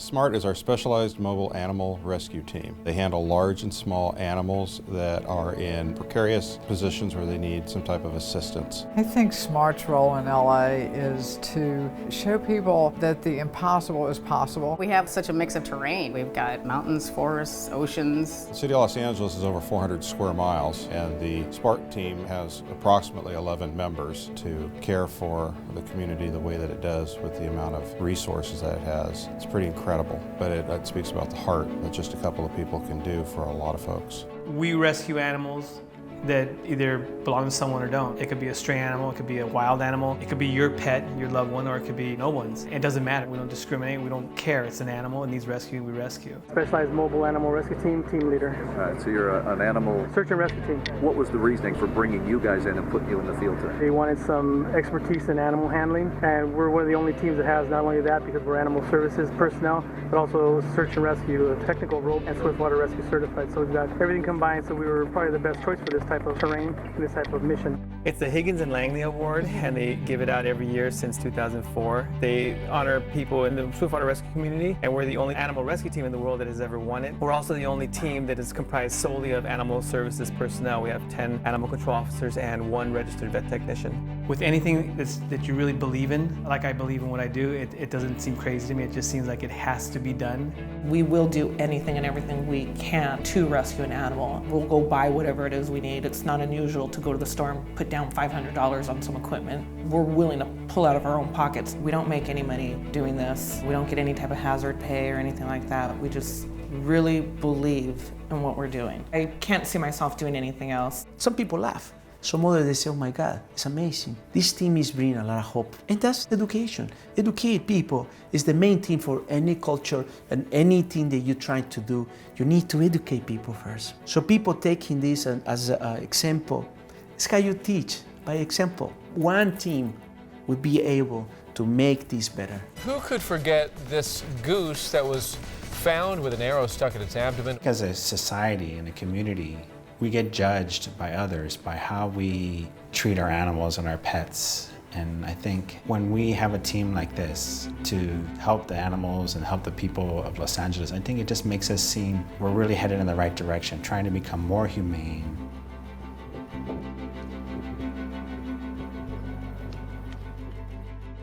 SMART is our specialized mobile animal rescue team. They handle large and small animals that are in precarious positions where they need some type of assistance. I think SMART's role in LA is to show people that the impossible is possible. We have such a mix of terrain. We've got mountains, forests, oceans. The city of Los Angeles is over 400 square miles, and the SMART team has approximately 11 members to care for the community the way that it does with the amount of resources that it has. It's pretty incredible, but it speaks about the heart that just a couple of people can do for a lot of folks. We rescue animals that either belong to someone or don't. It could be a stray animal, it could be a wild animal, it could be your pet, your loved one, or it could be no one's. It doesn't matter. We don't discriminate, we don't care. It's an animal, it needs rescue, we rescue. Specialized mobile animal rescue team leader. All right, so you're an animal search and rescue team. What was the reasoning for bringing you guys in and putting you in the field today? They wanted some expertise in animal handling, and we're one of the only teams that has not only that because we're animal services personnel, but also search and rescue, technical rope, and swiftwater rescue certified. So we've got everything combined, so we were probably the best choice for this type of terrain, this type of mission. It's the Higgins and Langley Award, and they give it out every year since 2004. They honor people in the swiftwater rescue community, and we're the only animal rescue team in the world that has ever won it. We're also the only team that is comprised solely of animal services personnel. We have 10 animal control officers and 1 registered vet technician. With anything that you really believe in, like I believe in what I do, it doesn't seem crazy to me. It just seems like it has to be done. We will do anything and everything we can to rescue an animal. We'll go buy whatever it is we need. It's not unusual to go to the store and put down $500 on some equipment. We're willing to pull out of our own pockets. We don't make any money doing this. We don't get any type of hazard pay or anything like that. We just really believe in what we're doing. I can't see myself doing anything else. Some people laugh. Some others, they say, oh my God, it's amazing. This team is bringing a lot of hope. And that's education. Educate people is the main thing for any culture and anything that you're trying to do. You need to educate people first. So people taking this as an example, it's how you teach, by example. One team would be able to make this better. Who could forget this goose that was found with an arrow stuck in its abdomen? As a society and a community, we get judged by others by how we treat our animals and our pets. And I think when we have a team like this to help the animals and help the people of Los Angeles, I think it just makes us seem we're really headed in the right direction, trying to become more humane.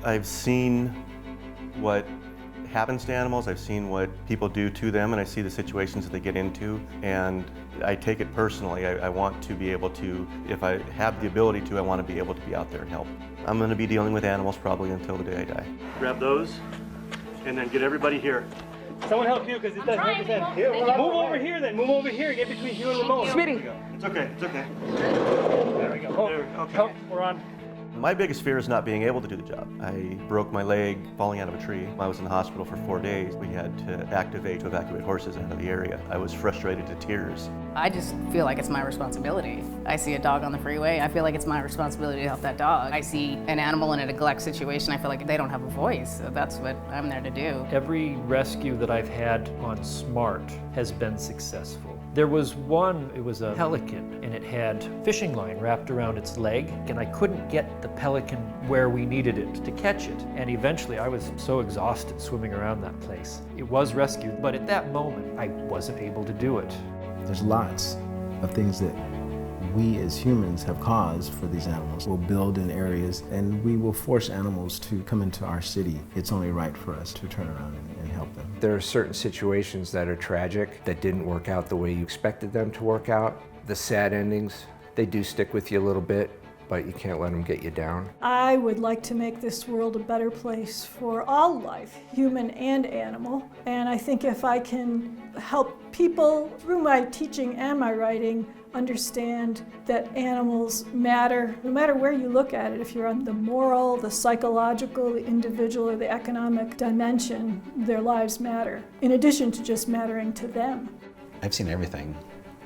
I've seen what happens to animals, I've seen what people do to them, and I see the situations that they get into, and I take it personally. I want to be able to, if I have the ability to, I want to be able to be out there and help. I'm going to be dealing with animals probably until the day I die. Grab those, and then get everybody here. Someone help you, because it doesn't make sense. Move over here then, move over here, get between you and Ramon. Smitty. It's okay, it's okay. There we go. Okay. Oh, we're on. My biggest fear is not being able to do the job. I broke my leg falling out of a tree. I was in the hospital for 4 days. We had to evacuate horses out of the area. I was frustrated to tears. I just feel like it's my responsibility. I see a dog on the freeway, I feel like it's my responsibility to help that dog. I see an animal in a neglect situation, I feel like they don't have a voice. So that's what I'm there to do. Every rescue that I've had on SMART has been successful. There was one, it was a pelican, and it had fishing line wrapped around its leg, and I couldn't get the pelican where we needed it to catch it. And eventually I was so exhausted swimming around that place. It was rescued, but at that moment I wasn't able to do it. There's lots of things that we as humans have caused for these animals. We'll build in areas and we will force animals to come into our city. It's only right for us to turn around and help them. There are certain situations that are tragic, that didn't work out the way you expected them to work out. The sad endings, they do stick with you a little bit, but you can't let them get you down. I would like to make this world a better place for all life, human and animal. And I think if I can help people through my teaching and my writing understand that animals matter, no matter where you look at it, if you're on the moral, the psychological, the individual, or the economic dimension, their lives matter, in addition to just mattering to them. I've seen everything,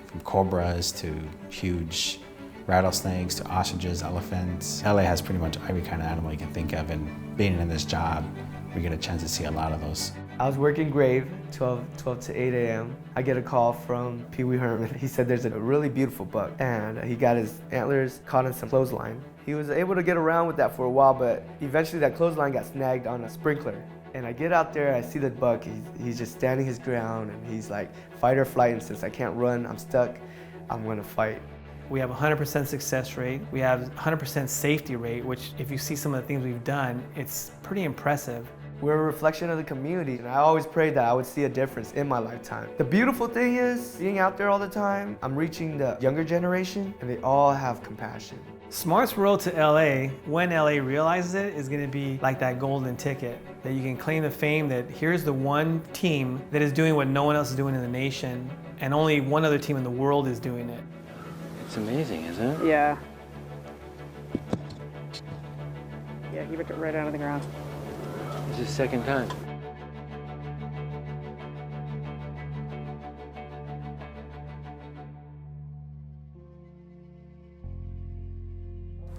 from cobras to huge rattlesnakes to ostriches, elephants. LA has pretty much every kind of animal you can think of, and being in this job, we get a chance to see a lot of those. I was working grave, 12 to 8 a.m. I get a call from Pee Wee Herman. He said there's a really beautiful buck, and he got his antlers caught in some clothesline. He was able to get around with that for a while, but eventually that clothesline got snagged on a sprinkler. And I get out there, I see the buck, he's just standing his ground, and he's like, fight or flight, and since I can't run, I'm stuck, I'm gonna fight. We have 100% success rate. We have 100% safety rate, which if you see some of the things we've done, it's pretty impressive. We're a reflection of the community, and I always prayed that I would see a difference in my lifetime. The beautiful thing is, being out there all the time, I'm reaching the younger generation, and they all have compassion. Smart's road to LA, when LA realizes it, is gonna be like that golden ticket, that you can claim the fame that here's the one team that is doing what no one else is doing in the nation, and only one other team in the world is doing it. It's amazing, isn't it? Yeah. Yeah, he ripped it right out of the ground. It's his second time.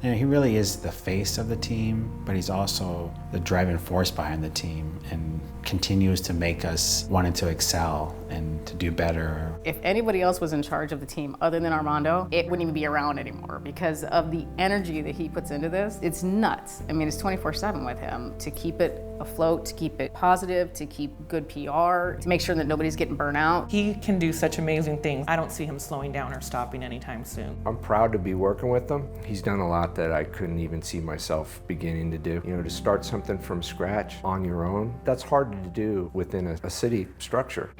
You know, he really is the face of the team, but he's also the driving force behind the team and continues to make us wanting to excel and to do better. If anybody else was in charge of the team other than Armondo, it wouldn't even be around anymore because of the energy that he puts into this. It's nuts. I mean, it's 24/7 with him to keep it afloat, to keep it positive, to keep good PR, to make sure that nobody's getting burnt out. He can do such amazing things. I don't see him slowing down or stopping anytime soon. I'm proud to be working with him. He's done a lot that I couldn't even see myself beginning to do. You know, to start something from scratch on your own, that's hard to do within a city structure.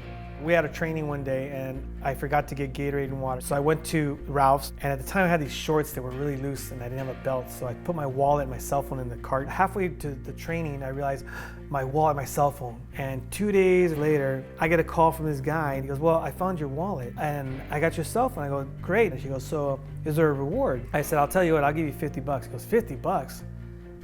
We had a training one day and I forgot to get Gatorade and water. So I went to Ralph's, and at the time I had these shorts that were really loose and I didn't have a belt. So I put my wallet and my cell phone in the cart. Halfway to the training, I realized my wallet and my cell phone. And 2 days later, I get a call from this guy and he goes, well, I found your wallet and I got your cell phone. I go, great. And she goes, so is there a reward? I said, I'll tell you what, I'll give you $50. He goes, $50?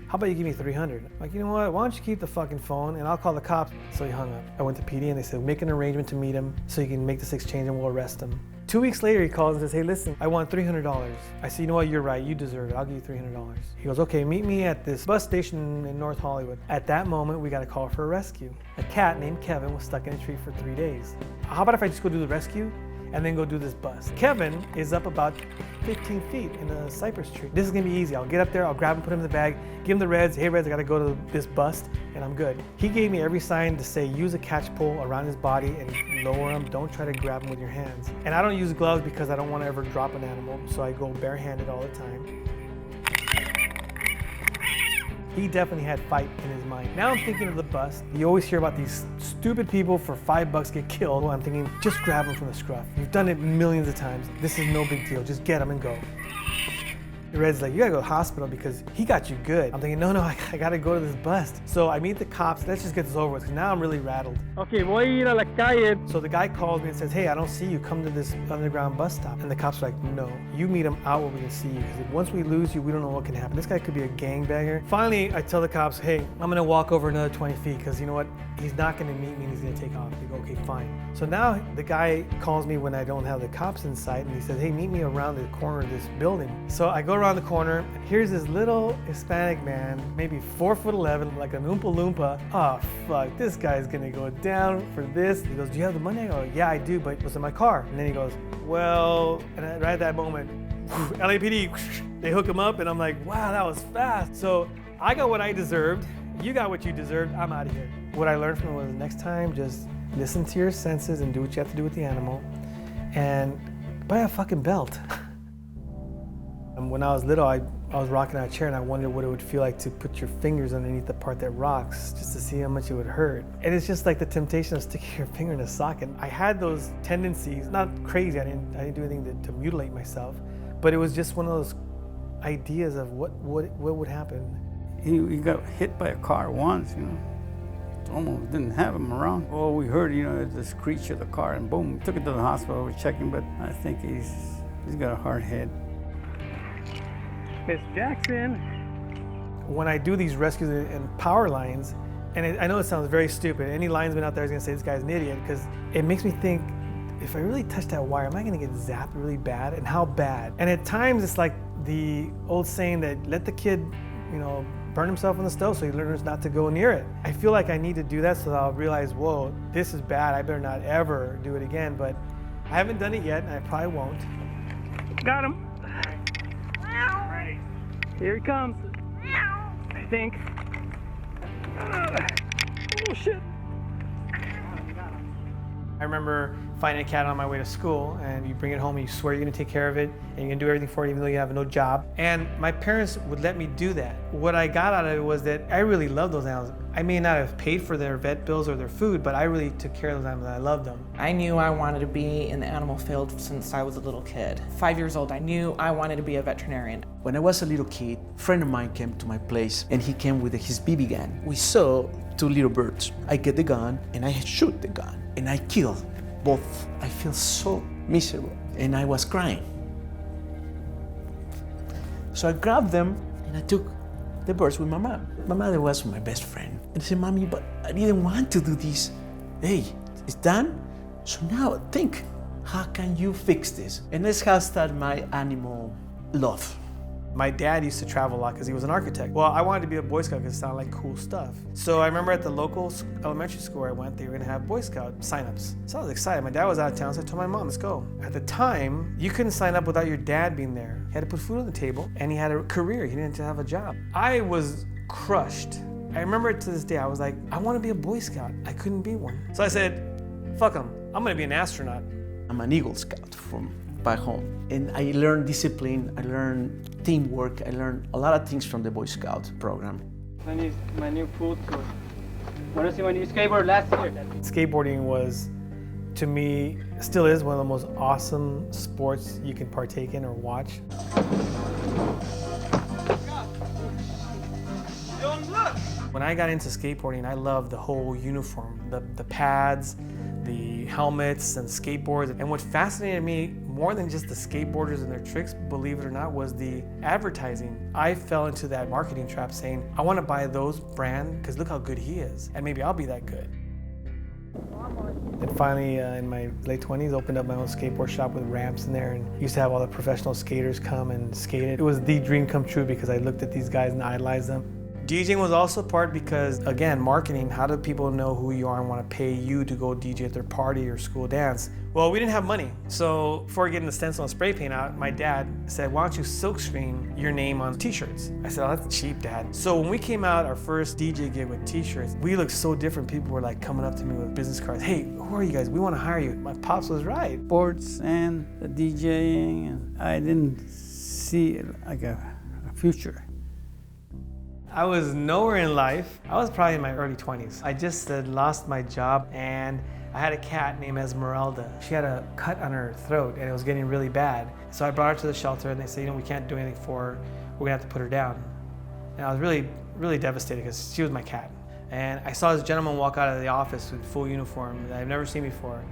How about you give me 300? I'm like, you know what, why don't you keep the fucking phone and I'll call the cops. So he hung up. I went to PD and they said, make an arrangement to meet him so you can make this exchange and we'll arrest him. 2 weeks later, he calls and says, hey, listen, I want $300. I said, you know what, you're right, you deserve it, I'll give you $300. He goes, okay, meet me at this bus station in North Hollywood. At that moment, we got a call for a rescue. A cat named Kevin was stuck in a tree for 3 days. How about if I just go do the rescue and then go do this bust? Kevin is up about 15 feet in a cypress tree. This is gonna be easy. I'll get up there, I'll grab him, put him in the bag, give him the Reds, hey Reds, I gotta go to this bust, and I'm good. He gave me every sign to say use a catch pole around his body and lower him. Don't try to grab him with your hands. And I don't use gloves because I don't want to ever drop an animal, so I go barehanded all the time. He definitely had fight in his mind. Now I'm thinking of the bust. You always hear about these stupid people for $5 get killed. Well, I'm thinking, just grab them from the scruff. You've done it millions of times. This is no big deal. Just get them and go. The Red's like, you gotta go to the hospital because he got you good. I'm thinking, no, I gotta go to this bust. So I meet the cops, let's just get this over with, because now I'm really rattled. Okay, voy a ir a la calle. So the guy calls me and says, hey, I don't see you, come to this underground bus stop. And the cops are like, no, you meet him out where we can see you, because once we lose you, we don't know what can happen. This guy could be a gangbanger. Finally, I tell the cops, hey, I'm gonna walk over another 20 feet, because you know what? He's not gonna meet me and he's gonna take off. They go, okay, fine. So now the guy calls me when I don't have the cops in sight, and he says, hey, meet me around the corner of this building. So I go around the corner, and here's this little Hispanic man, maybe 4'11", like an Oompa Loompa. Oh, fuck, this guy's gonna go down for this. He goes, do you have the money? I go, yeah, I do, but what's in my car? And then he goes, well, and right at that moment, LAPD, they hook him up, and I'm like, wow, that was fast. So I got what I deserved. You got what you deserved. I'm out of here. What I learned from it was next time, just listen to your senses and do what you have to do with the animal, and buy a fucking belt. And when I was little, I was rocking out a chair and I wondered what it would feel like to put your fingers underneath the part that rocks just to see how much it would hurt. And it's just like the temptation of sticking your finger in a socket. I had those tendencies, not crazy, I didn't do anything to mutilate myself, but it was just one of those ideas of what would happen. He got hit by a car once, you know. Almost didn't have him around. All we heard, you know, is the screech of the car, and boom, took him to the hospital, we checked him, but I think he's got a hard head. Miss Jackson. When I do these rescues and power lines, and I know it sounds very stupid, any linesman out there is gonna say this guy's an idiot, because it makes me think, if I really touch that wire, am I gonna get zapped really bad, and how bad? And at times it's like the old saying that let the kid, you know, burn himself on the stove so he learns not to go near it. I feel like I need to do that so that I'll realize, whoa, this is bad, I better not ever do it again, but I haven't done it yet, and I probably won't. Got him. Here he comes. I think. shit. I remember finding a cat on my way to school, and you bring it home and you swear you're gonna take care of it and you're gonna do everything for it even though you have no job. And my parents would let me do that. What I got out of it was that I really loved those animals. I may not have paid for their vet bills or their food, but I really took care of those animals and I loved them. I knew I wanted to be in the animal field since I was a little kid. 5 years old, I knew I wanted to be a veterinarian. When I was a little kid, a friend of mine came to my place and he came with his BB gun. We saw 2 little birds. I get the gun and I shoot the gun and I kill both. I feel so miserable and I was crying. So I grabbed them and I took the birds with my mom. My mother was my best friend. And I said, Mommy, but I didn't want to do this. Hey, it's done. So now think, how can you fix this? And that's how started my animal love. My dad used to travel a lot because he was an architect. Well, I wanted to be a Boy Scout because it sounded like cool stuff. So I remember at the local elementary school where I went, they were gonna have Boy Scout signups. So I was excited. My dad was out of town, so I told my mom, let's go. At the time, you couldn't sign up without your dad being there. He had to put food on the table and he had a career. He didn't have a job. I was crushed. I remember to this day, I was like, I want to be a Boy Scout. I couldn't be one. So I said, fuck him, I'm gonna be an astronaut. I'm an Eagle Scout from back home. And I learned discipline, I learned teamwork, I learned a lot of things from the Boy Scout program. My new food source. Want to see my new skateboard last year? Skateboarding was, to me, still is one of the most awesome sports you can partake in or watch. When I got into skateboarding, I loved the whole uniform, the pads, the helmets and skateboards. And what fascinated me more than just the skateboarders and their tricks, believe it or not, was the advertising. I fell into that marketing trap saying, I want to buy those brand because look how good he is, and maybe I'll be that good. And finally, in my late 20s, opened up my own skateboard shop with ramps in there and used to have all the professional skaters come and skate it. It was the dream come true because I looked at these guys and idolized them. DJing was also part because, again, marketing, how do people know who you are and want to pay you to go DJ at their party or school dance? Well, we didn't have money. So before getting the stencil and spray paint out, my dad said, why don't you silkscreen your name on t-shirts? I said, oh, that's cheap, Dad. So when we came out, our first DJ gig with t-shirts, we looked so different. People were like coming up to me with business cards. Hey, who are you guys? We want to hire you. My pops was right. Sports and the DJing, and I didn't see like a future. I was nowhere in life. I was probably in my early 20s. I just had lost my job and I had a cat named Esmeralda. She had a cut on her throat and it was getting really bad. So I brought her to the shelter and they said, we can't do anything for her. We're gonna have to put her down. And I was really, really devastated because she was my cat. And I saw this gentleman walk out of the office with full uniform that I've never seen before.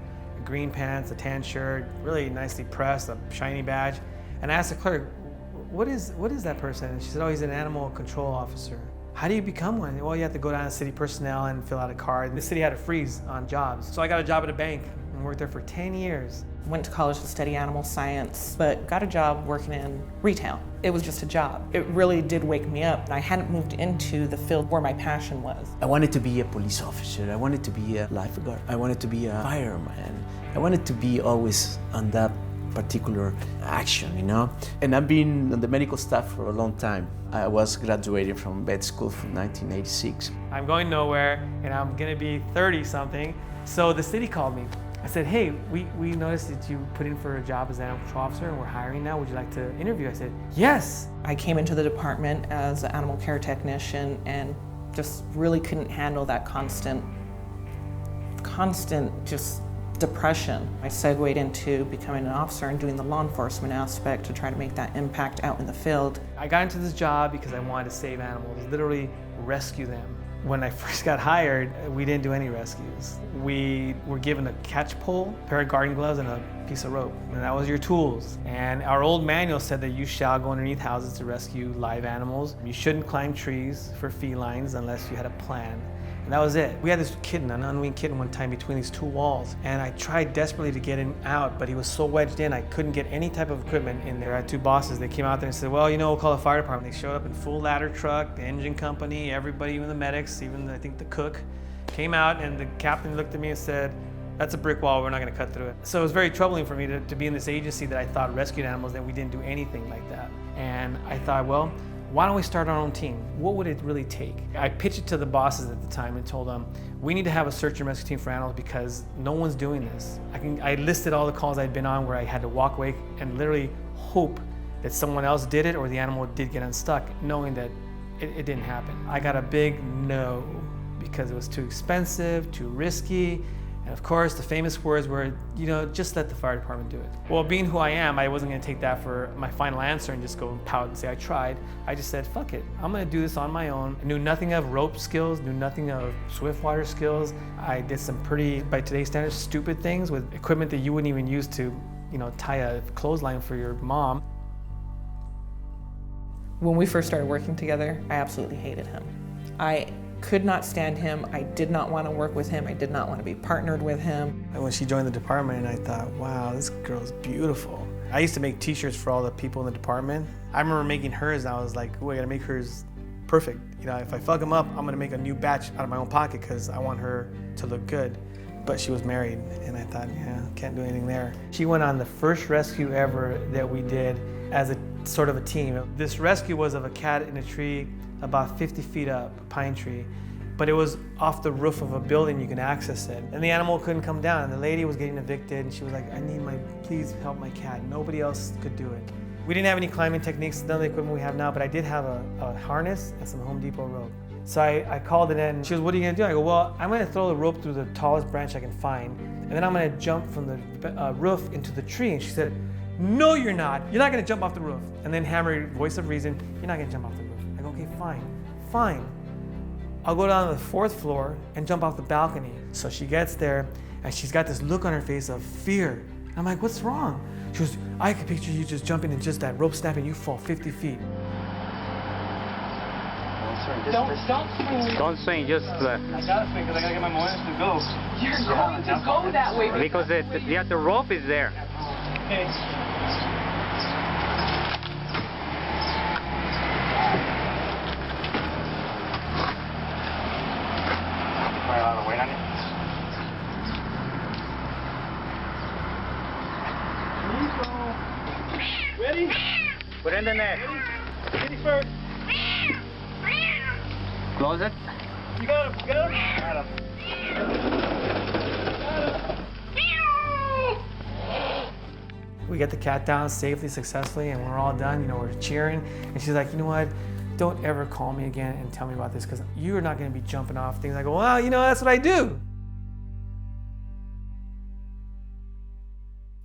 Green pants, a tan shirt, really nicely pressed, a shiny badge. And I asked the clerk, what is that person? And she said, oh, he's an animal control officer. How do you become one? Well, you have to go down to city personnel and fill out a card. The city had a freeze on jobs. So I got a job at a bank and worked there for 10 years. Went to college to study animal science, but got a job working in retail. It was just a job. It really did wake me up. I hadn't moved into the field where my passion was. I wanted to be a police officer. I wanted to be a lifeguard. I wanted to be a fireman. I wanted to be always on that particular action, And I've been on the medical staff for a long time. I was graduating from vet school from 1986. I'm going nowhere and I'm gonna be 30 something. So the city called me. I said, hey, we noticed that you put in for a job as an animal control officer and we're hiring now. Would you like to interview? I said, yes. I came into the department as an animal care technician and just really couldn't handle that constant just depression. I segued into becoming an officer and doing the law enforcement aspect to try to make that impact out in the field. I got into this job because I wanted to save animals, literally rescue them. When I first got hired, we didn't do any rescues. We were given a catch pole, a pair of garden gloves, and a piece of rope. And that was your tools. And our old manual said that you shall go underneath houses to rescue live animals. You shouldn't climb trees for felines unless you had a plan. And that was it. We had this kitten, an unweaned kitten, one time between these two walls. And I tried desperately to get him out, but he was so wedged in, I couldn't get any type of equipment in there. I had two bosses. They came out there and said, well, we'll call the fire department. They showed up in full ladder truck, the engine company, everybody, even the medics, even I think the cook, came out, and the captain looked at me and said, that's a brick wall, we're not gonna cut through it. So it was very troubling for me to be in this agency that I thought rescued animals, that we didn't do anything like that. And I thought, well, why don't we start our own team? What would it really take? I pitched it to the bosses at the time and told them, we need to have a search and rescue team for animals because no one's doing this. I listed all the calls I'd been on where I had to walk away and literally hope that someone else did it or the animal did get unstuck, knowing that it didn't happen. I got a big no because it was too expensive, too risky, and of course the famous words were, just let the fire department do it. Well, being who I am, I wasn't gonna take that for my final answer and just go and pout and say I tried. I just said, fuck it, I'm gonna do this on my own. I knew nothing of rope skills, knew nothing of swiftwater skills. I did some pretty, by today's standards, stupid things with equipment that you wouldn't even use to, tie a clothesline for your mom. When we first started working together, I absolutely hated him. I could not stand him. I did not want to work with him. I did not want to be partnered with him. And when she joined the department, I thought, wow, this girl's beautiful. I used to make t-shirts for all the people in the department. I remember making hers and I was like, oh, I gotta make hers perfect. If I fuck them up, I'm gonna make a new batch out of my own pocket because I want her to look good. But she was married and I thought, yeah, can't do anything there. She went on the first rescue ever that we did as a sort of a team. This rescue was of a cat in a tree about 50 feet up, a pine tree, but it was off the roof of a building, you can access it. And the animal couldn't come down, and the lady was getting evicted, and she was like, please help my cat. Nobody else could do it. We didn't have any climbing techniques, none of the equipment we have now, but I did have a harness and some Home Depot rope. So I called it in, she goes, what are you gonna do? I go, well, I'm gonna throw the rope through the tallest branch I can find, and then I'm gonna jump from the roof into the tree. And she said, no, you're not. You're not gonna jump off the roof. And then Hammer, voice of reason, you're not gonna jump off the roof. I go, okay, fine. I'll go down to the 4th floor and jump off the balcony. So she gets there and she's got this look on her face of fear. I'm like, what's wrong? She goes, I could picture you just jumping and just that rope snap and you fall 50 feet. Don't swing, just... I gotta swing because I gotta get my momentum to go. You're going to go that way. Because the rope is there. Okay. Ready? Put in the net. Ready first. Close it. You got him. Got him. We get the cat down safely, successfully, and we're all done. We're cheering. And she's like, you know what? Don't ever call me again and tell me about this because you're not going to be jumping off things. I go, well, that's what I do.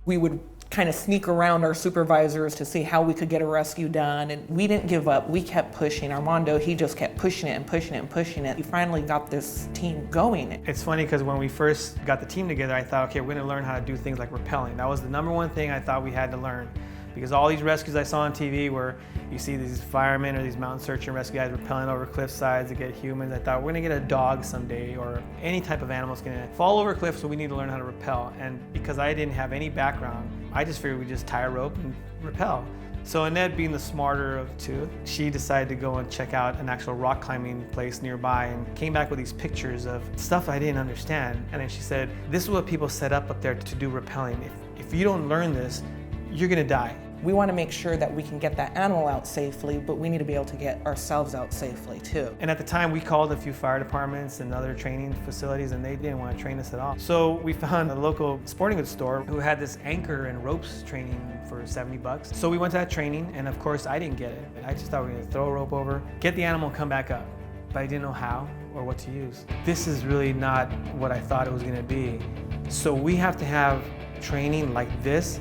We would kind of sneak around our supervisors to see how we could get a rescue done, and we didn't give up. We kept pushing. Armondo, he just kept pushing it and pushing it and pushing it. We finally got this team going. It's funny because when we first got the team together, I thought, okay, we're gonna learn how to do things like rappelling. That was the #1 thing I thought we had to learn. Because all these rescues I saw on TV where you see these firemen or these mountain search and rescue guys rappelling over cliff sides to get humans, I thought we're gonna get a dog someday or any type of animal's gonna fall over a cliff, so we need to learn how to rappel. And because I didn't have any background, I just figured we'd just tie a rope and rappel. So Annette, being the smarter of two, she decided to go and check out an actual rock climbing place nearby and came back with these pictures of stuff I didn't understand. And then she said, this is what people set up there to do rappelling. If you don't learn this, you're gonna die. We want to make sure that we can get that animal out safely, but we need to be able to get ourselves out safely too. And at the time we called a few fire departments and other training facilities and they didn't want to train us at all. So we found a local sporting goods store who had this anchor and ropes training for $70. So we went to that training and of course I didn't get it. I just thought we were gonna throw a rope over, get the animal and come back up. But I didn't know how or what to use. This is really not what I thought it was gonna be. So we have to have training like this,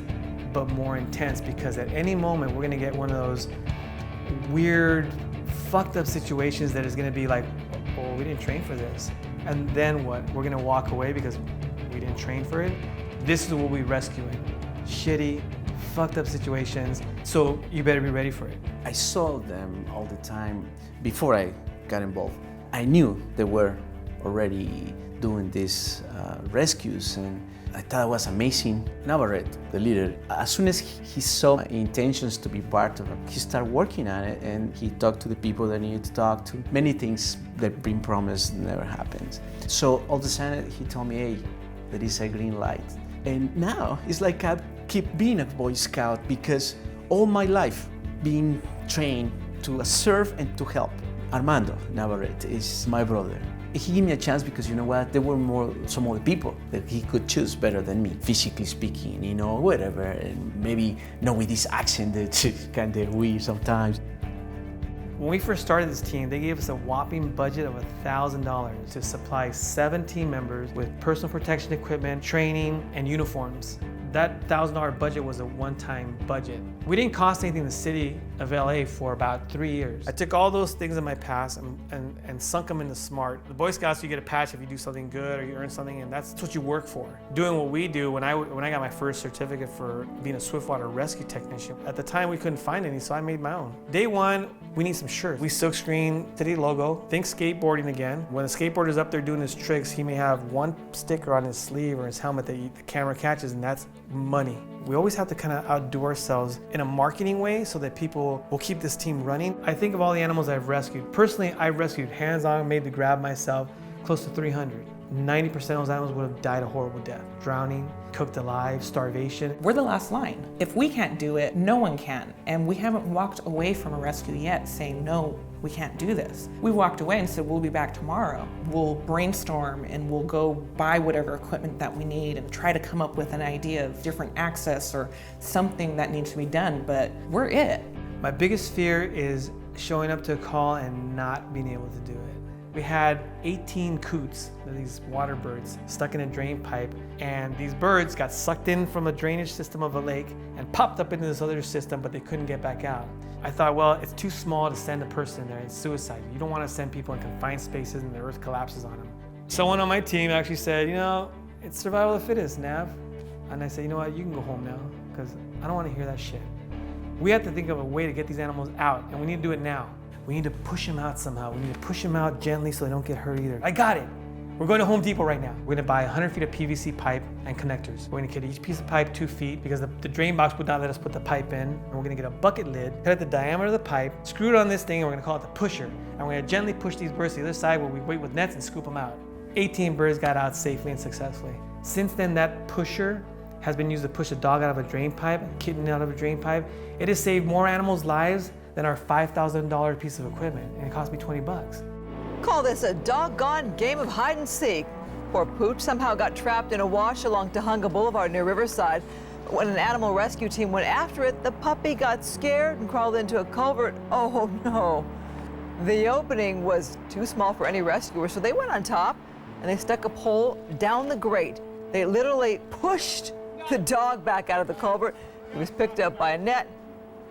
but more intense, because at any moment we're gonna get one of those weird, fucked up situations that is gonna be like, oh, we didn't train for this. And then what? We're gonna walk away because we didn't train for it? This is what we're rescuing. Shitty, fucked up situations, so you better be ready for it. I saw them all the time before I got involved. I knew they were already doing these rescues, and I thought it was amazing. Navarrete, the leader, as soon as he saw my intentions to be part of it, he started working on it, and he talked to the people that he needed to talk to. Many things that been promised never happened. So all of a sudden he told me, hey, there is a green light. And now it's like I keep being a Boy Scout, because all my life being trained to serve and to help. Armondo Navarrete is my brother. He gave me a chance because, you know what, there were some other people that he could choose better than me, physically speaking, you know, whatever, and maybe not with this accent that's kind of weird sometimes. When we first started this team, they gave us a whopping budget of $1,000 to supply 7 team members with personal protection equipment, training, and uniforms. That $1,000 budget was a one-time budget. We didn't cost anything in the city of LA for about 3 years. I took all those things in my past and sunk them into SMART. The Boy Scouts, you get a patch if you do something good or you earn something, and that's what you work for. Doing what we do, when I got my first certificate for being a swiftwater rescue technician, at the time we couldn't find any, so I made my own. Day one, we need some shirts. We silkscreen city logo. Think skateboarding again. When a skateboarder's up there doing his tricks, he may have one sticker on his sleeve or his helmet that the camera catches, and that's money. We always have to kind of outdo ourselves in a marketing way so that people will keep this team running. I think of all the animals I've rescued. Personally, I've rescued hands-on, made the grab myself, close to 300. 90% of those animals would have died a horrible death. Drowning, cooked alive, starvation. We're the last line. If we can't do it, no one can. And we haven't walked away from a rescue yet saying, no, we can't do this. We walked away and said, we'll be back tomorrow. We'll brainstorm and we'll go buy whatever equipment that we need and try to come up with an idea of different access or something that needs to be done, but we're it. My biggest fear is showing up to a call and not being able to do it. We had 18 coots, these water birds, stuck in a drain pipe, and these birds got sucked in from a drainage system of a lake and popped up into this other system, but they couldn't get back out. I thought, well, it's too small to send a person in there. It's suicide. You don't want to send people in confined spaces and the earth collapses on them. Someone on my team actually said, you know, it's survival of the fittest, Nav. And I said, you know what, you can go home now, because I don't want to hear that shit. We have to think of a way to get these animals out, and we need to do it now. We need to push them out somehow. We need to push them out gently so they don't get hurt either. I got it. We're going to Home Depot right now. We're gonna buy 100 feet of PVC pipe and connectors. We're gonna cut each piece of pipe 2 feet because the drain box would not let us put the pipe in. And we're gonna get a bucket lid, cut at the diameter of the pipe, screw it on this thing, and we're gonna call it the pusher. And we're gonna gently push these birds to the other side where we wait with nets and scoop them out. 18 birds got out safely and successfully. Since then, that pusher has been used to push a dog out of a drain pipe, a kitten out of a drain pipe. It has saved more animals' lives than our $5,000 piece of equipment, and it cost me 20 bucks. Call this a doggone game of hide and seek. Poor Pooch somehow got trapped in a wash along Tahunga Boulevard near Riverside. When an animal rescue team went after it, the puppy got scared and crawled into a culvert. Oh no. The opening was too small for any rescuer, so they went on top and they stuck a pole down the grate. They literally pushed the dog back out of the culvert. He was picked up by a net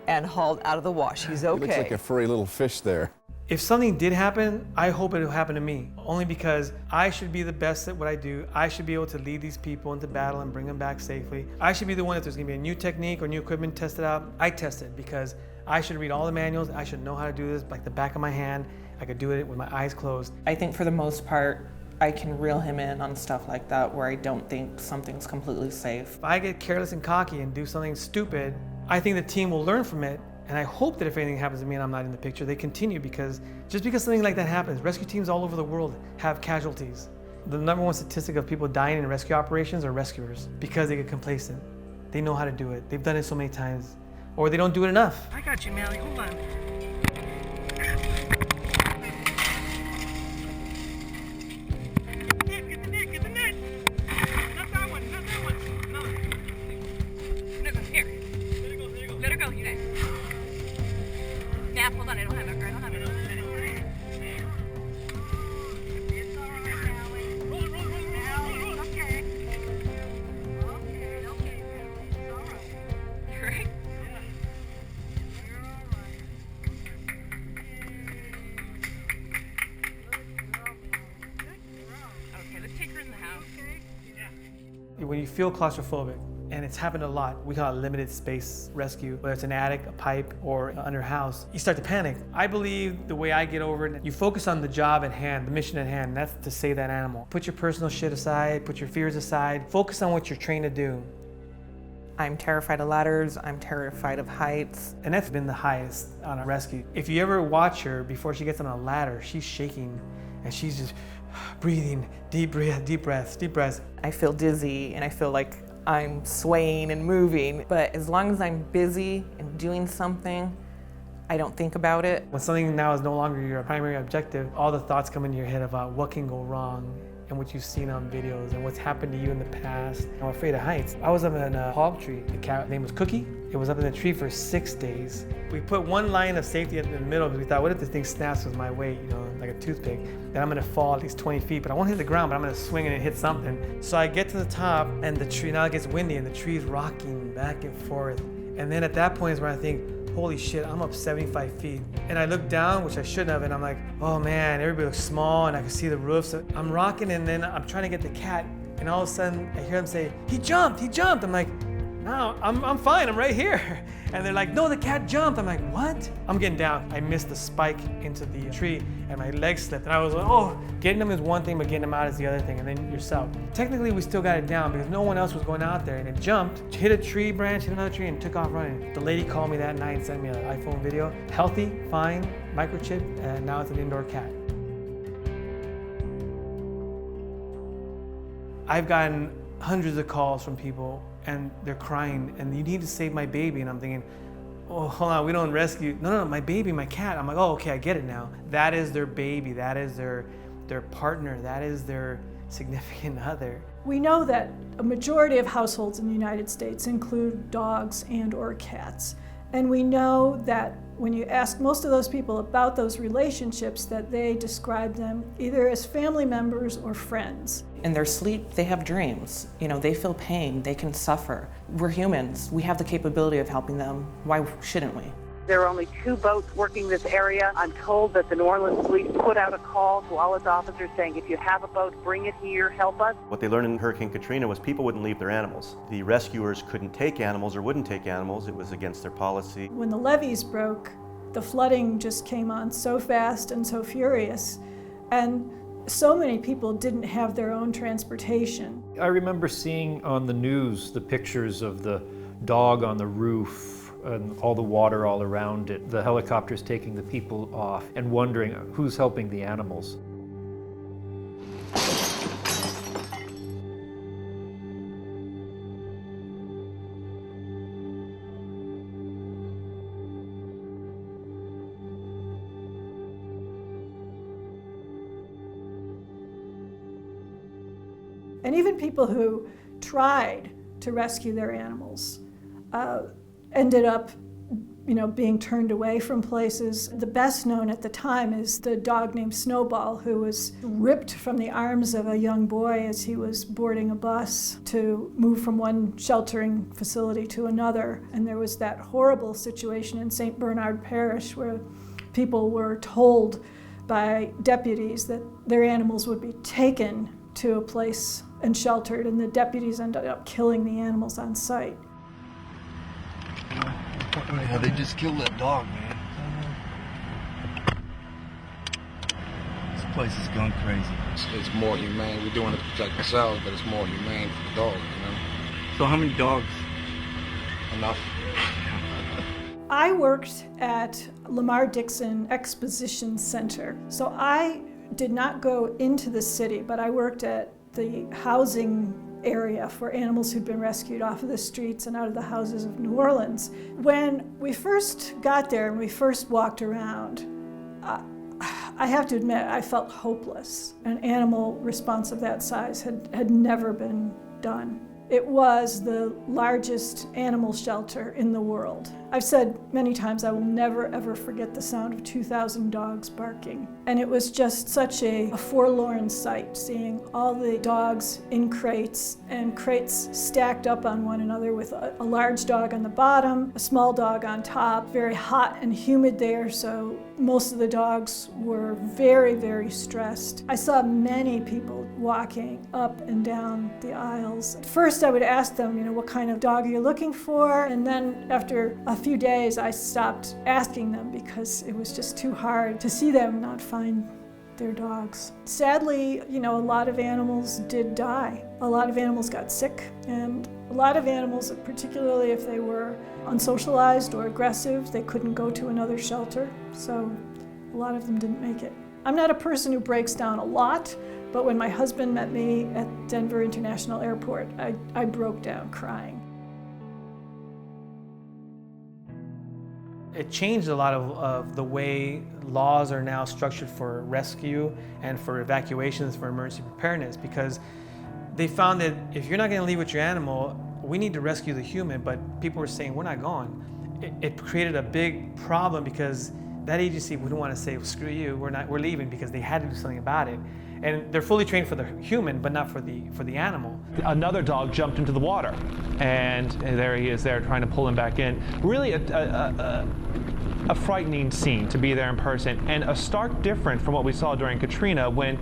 and hauled out of the wash. He's okay. He looks like a furry little fish there. If something did happen, I hope it'll happen to me. Only because I should be the best at what I do. I should be able to lead these people into battle and bring them back safely. I should be the one, if there's gonna be a new technique or new equipment tested out, I test it because I should read all the manuals. I should know how to do this like the back of my hand. I could do it with my eyes closed. I think for the most part, I can reel him in on stuff like that where I don't think something's completely safe. If I get careless and cocky and do something stupid, I think the team will learn from it. And I hope that if anything happens to me and I'm not in the picture, they continue, because just because something like that happens, rescue teams all over the world have casualties. The #1 statistic of people dying in rescue operations are rescuers because they get complacent. They know how to do it. They've done it so many times, or they don't do it enough. I got you, Melly. Hold on. Hold on, I don't have it. I don't have it. It's all right, Allie. Roll. Okay. Okay. It's all right. You ready? Yeah. You're all right. Okay, let's take her in the house. Yeah. When you feel claustrophobic, and it's happened a lot, we call it limited space rescue, whether it's an attic, a pipe, or under a house, you start to panic. I believe the way I get over it, you focus on the job at hand, the mission at hand, and that's to save that animal. Put your personal shit aside, put your fears aside, focus on what you're trained to do. I'm terrified of ladders, I'm terrified of heights. And that's been the highest on a rescue. If you ever watch her before she gets on a ladder, she's shaking and she's just breathing, deep breaths. I feel dizzy and I feel like I'm swaying and moving, but as long as I'm busy and doing something, I don't think about it. When something now is no longer your primary objective, all the thoughts come into your head about what can go wrong and what you've seen on videos and what's happened to you in the past. I'm afraid of heights. I was up in a palm tree. The cat's name was Cookie. It was up in the tree for 6 days. We put one line of safety in the middle because we thought, what if this thing snaps with my weight, you know, like a toothpick? Then I'm gonna fall at least 20 feet, but I won't hit the ground, but I'm gonna swing and hit something. So I get to the top and the tree, now it gets windy and the tree's rocking back and forth. And then at that point is where I think, holy shit, I'm up 75 feet. And I look down, which I shouldn't have, and I'm like, oh man, everybody looks small and I can see the roofs. I'm rocking and then I'm trying to get the cat and all of a sudden I hear them say, he jumped, he jumped. I'm like, no, I'm fine, I'm right here. And they're like, no, the cat jumped. I'm like, what? I'm getting down. I missed the spike into the tree and my leg slipped. And I was like, oh, getting them is one thing, but getting them out is the other thing. And then yourself. Technically, we still got it down because no one else was going out there. And it jumped, hit a tree branch, hit another tree, and took off running. The lady called me that night and sent me an iPhone video. Healthy, fine, microchip, and now it's an indoor cat. I've gotten hundreds of calls from people and they're crying and you need to save my baby. And I'm thinking, oh, hold on, we don't rescue. No, my baby, my cat. I'm like, oh, okay, I get it now. That is their baby. That is their partner. That is their significant other. We know that a majority of households in the United States include dogs and or cats. And we know that when you ask most of those people about those relationships, that they describe them either as family members or friends. In their sleep, they have dreams. You know, they feel pain, they can suffer. We're humans. We have the capability of helping them. Why shouldn't we? There are only 2 boats working this area. I'm told that the New Orleans police put out a call to all its officers saying, if you have a boat, bring it here, help us. What they learned in Hurricane Katrina was people wouldn't leave their animals. The rescuers couldn't take animals or wouldn't take animals. It was against their policy. When the levees broke, the flooding just came on so fast and so furious. And so many people didn't have their own transportation. I remember seeing on the news the pictures of the dog on the roof and all the water all around it, the helicopters taking the people off, and wondering who's helping the animals. And even people who tried to rescue their animals ended up, being turned away from places. The best known at the time is the dog named Snowball, who was ripped from the arms of a young boy as he was boarding a bus to move from one sheltering facility to another. And there was that horrible situation in St. Bernard Parish where people were told by deputies that their animals would be taken to a place and sheltered, and the deputies ended up killing the animals on site. Yeah, they just killed that dog, man. This place is going crazy. It's more humane. We're doing it to protect ourselves, but it's more humane for the dog, you know? So how many dogs? Enough. I worked at Lamar Dixon Exposition Center. So I did not go into the city, but I worked at the housing area for animals who'd been rescued off of the streets and out of the houses of New Orleans. When we first got there and we first walked around, I have to admit, I felt hopeless. An animal response of that size had never been done. It was the largest animal shelter in the world. I've said many times I will never ever forget the sound of 2,000 dogs barking. And it was just such a forlorn sight, seeing all the dogs in crates and crates stacked up on one another with a large dog on the bottom, a small dog on top. Very hot and humid there, so most of the dogs were very, very stressed. I saw many people walking up and down the aisles. At first I would ask them, what kind of dog are you looking for? And then after a few days I stopped asking them because it was just too hard to see them not find their dogs. Sadly, a lot of animals did die. A lot of animals got sick, and a lot of animals, particularly if they were unsocialized or aggressive, they couldn't go to another shelter, so a lot of them didn't make it. I'm not a person who breaks down a lot, but when my husband met me at Denver International Airport, I broke down crying. It changed a lot of the way laws are now structured for rescue and for evacuations for emergency preparedness, because they found that if you're not going to leave with your animal, we need to rescue the human, but people were saying, we're not going. It created a big problem because that agency wouldn't want to say, well, screw you, we're leaving, because they had to do something about it. And they're fully trained for the human, but not for the animal. Another dog jumped into the water, and there he is there trying to pull him back in. Really a frightening scene to be there in person, and a stark difference from what we saw during Katrina, when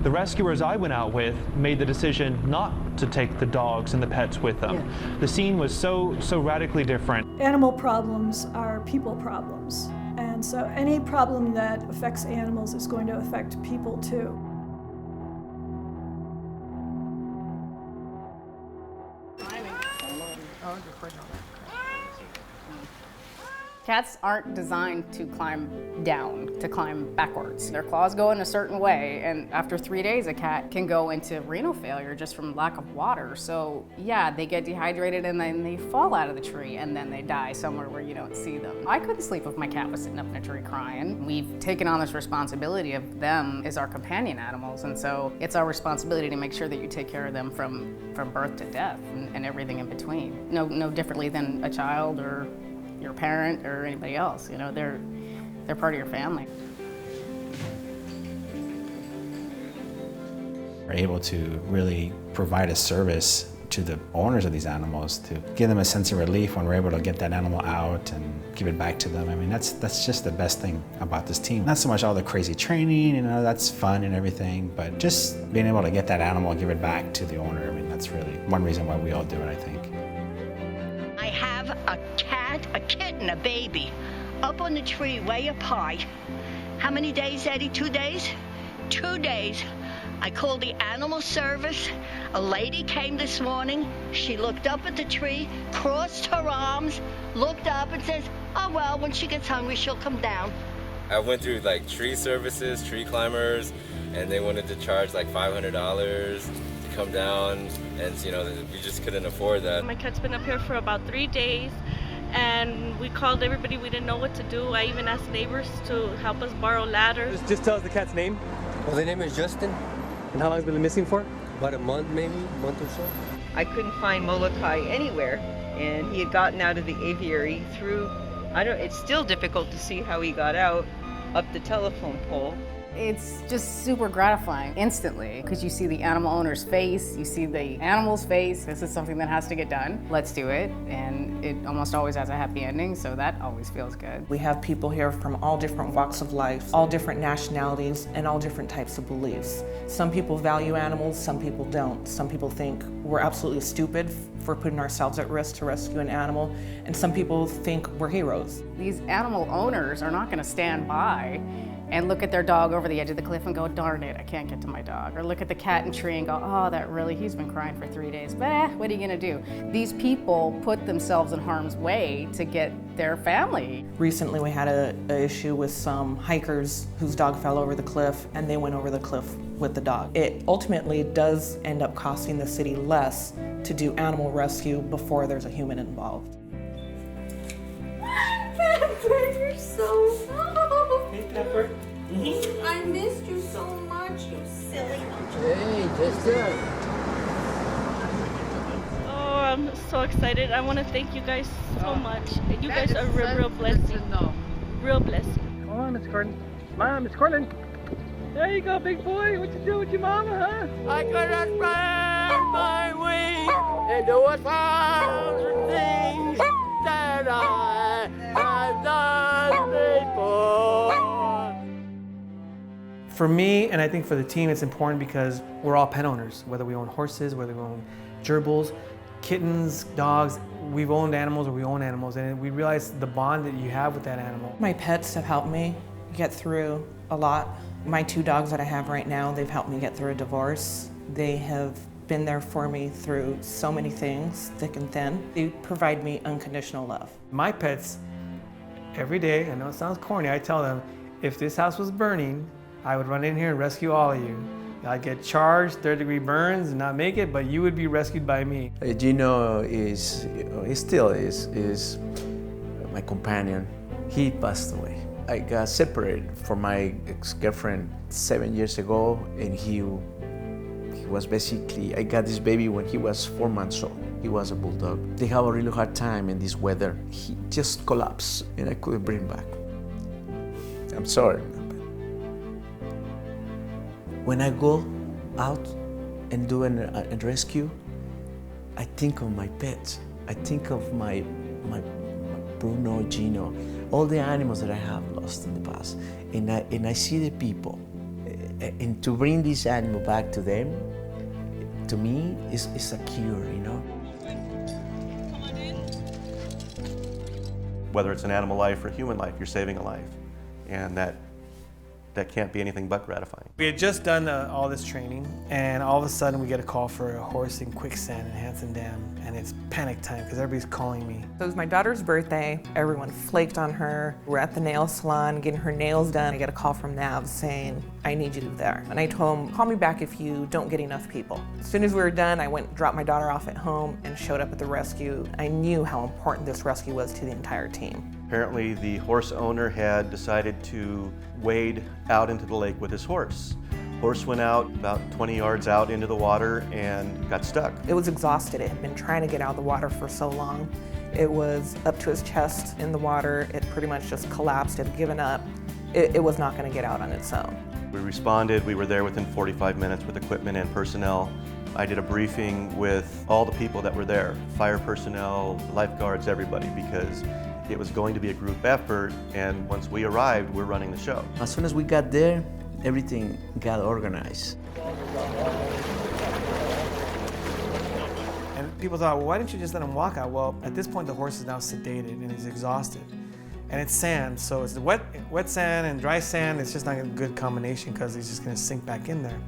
the rescuers I went out with made the decision not to take the dogs and the pets with them. Yeah. The scene was so radically different. Animal problems are people problems. And so any problem that affects animals is going to affect people too. Cats aren't designed to climb down, to climb backwards. Their claws go in a certain way, and after 3 days, a cat can go into renal failure just from lack of water. So yeah, they get dehydrated and then they fall out of the tree and then they die somewhere where you don't see them. I couldn't sleep if my cat was sitting up in a tree crying. We've taken on this responsibility of them as our companion animals, and so it's our responsibility to make sure that you take care of them from birth to death and everything in between. No differently than a child or your parent or anybody else. You know, they're part of your family. We're able to really provide a service to the owners of these animals to give them a sense of relief when we're able to get that animal out and give it back to them. I mean, that's just the best thing about this team. Not so much all the crazy training, you know, that's fun and everything, but just being able to get that animal and give it back to the owner. I mean, that's really one reason why we all do it, I think. I have a cat, a kitten, a baby, up on the tree way up high. How many days, Eddie? 2 days? 2 days. I called the animal service. A lady came this morning. She looked up at the tree, crossed her arms, looked up and says, oh, well, when she gets hungry, she'll come down. I went through like tree services, tree climbers, and they wanted to charge like $500 to come down, and you know, we just couldn't afford that. My cat's been up here for about 3 days, and we called everybody. We didn't know what to do. I even asked neighbors to help us borrow ladders. Just tell us the cat's name. Well, the name is Justin. And how long has it been missing for? About a month, maybe, a month or so. I couldn't find Molokai anywhere, and he had gotten out of the aviary through, it's still difficult to see how he got out, up the telephone pole. It's just super gratifying instantly, because you see the animal owner's face, you see the animal's face. This is something that has to get done. Let's do it. And it almost always has a happy ending, so that always feels good. We have people here from all different walks of life, all different nationalities, and all different types of beliefs. Some people value animals, some people don't. Some people think we're absolutely stupid for putting ourselves at risk to rescue an animal, and some people think we're heroes. These animal owners are not going to stand by and look at their dog over the edge of the cliff and go, darn it, I can't get to my dog. Or look at the cat in the tree and go, oh, he's been crying for 3 days, but what are you gonna do? These people put themselves in harm's way to get their family. Recently we had an issue with some hikers whose dog fell over the cliff, and they went over the cliff with the dog. It ultimately does end up costing the city less to do animal rescue before there's a human involved. Pepper, you're so soft. Hey, Pepper. I missed you so much, you silly. Hey, Jessica. Oh, I'm so excited. I want to thank you guys so much. You guys are a real blessing. Real blessing. Come on, Miss Gordon. Mom, Miss Gordon. There you go, big boy. What you do with your mama, huh? I could spread my wings and do 1,000 things that I have done before. For me, and I think for the team, it's important because we're all pet owners, whether we own horses, whether we own gerbils, kittens, dogs. We've owned animals or we own animals, and we realize the bond that you have with that animal. My pets have helped me get through a lot. My 2 dogs that I have right now, they've helped me get through a divorce. They have been there for me through so many things, thick and thin. They provide me unconditional love. My pets, every day, I know it sounds corny, I tell them, if this house was burning, I would run in here and rescue all of you. I'd get charged, 3rd-degree burns, and not make it, but you would be rescued by me. Gino still is my companion. he passed away. I got separated from my ex-girlfriend 7 years ago, and he was basically, I got this baby when he was 4 months old. He was a bulldog. They have a really hard time in this weather. He just collapsed, and I couldn't bring him back. I'm sorry. When I go out and do a rescue, I think of my pets. I think of my Bruno, Gino, all the animals that I have lost in the past. And I see the people. And to bring this animal back to them, to me, is a cure, you know? Whether it's an animal life or human life, you're saving a life. And that can't be anything but gratifying. We had just done all this training, and all of a sudden we get a call for a horse in quicksand in Hanson Dam, and it's panic time because everybody's calling me. So it was my daughter's birthday. Everyone flaked on her. We're at the nail salon getting her nails done. I get a call from Nav saying, I need you there. And I told him, call me back if you don't get enough people. As soon as we were done, I went and dropped my daughter off at home and showed up at the rescue. I knew how important this rescue was to the entire team. Apparently the horse owner had decided to wade out into the lake with his horse. Horse went out about 20 yards out into the water and got stuck. It was exhausted. It had been trying to get out of the water for so long. It was up to his chest in the water. It pretty much just collapsed. It had given up. It was not going to get out on its own. We responded. We were there within 45 minutes with equipment and personnel. I did a briefing with all the people that were there, fire personnel, lifeguards, everybody, because it was going to be a group effort, and once we arrived, we're running the show. As soon as we got there, everything got organized. And people thought, well, why didn't you just let him walk out? Well, at this point, the horse is now sedated and he's exhausted. And it's sand, so it's wet sand and dry sand. It's just not a good combination because he's just going to sink back in there.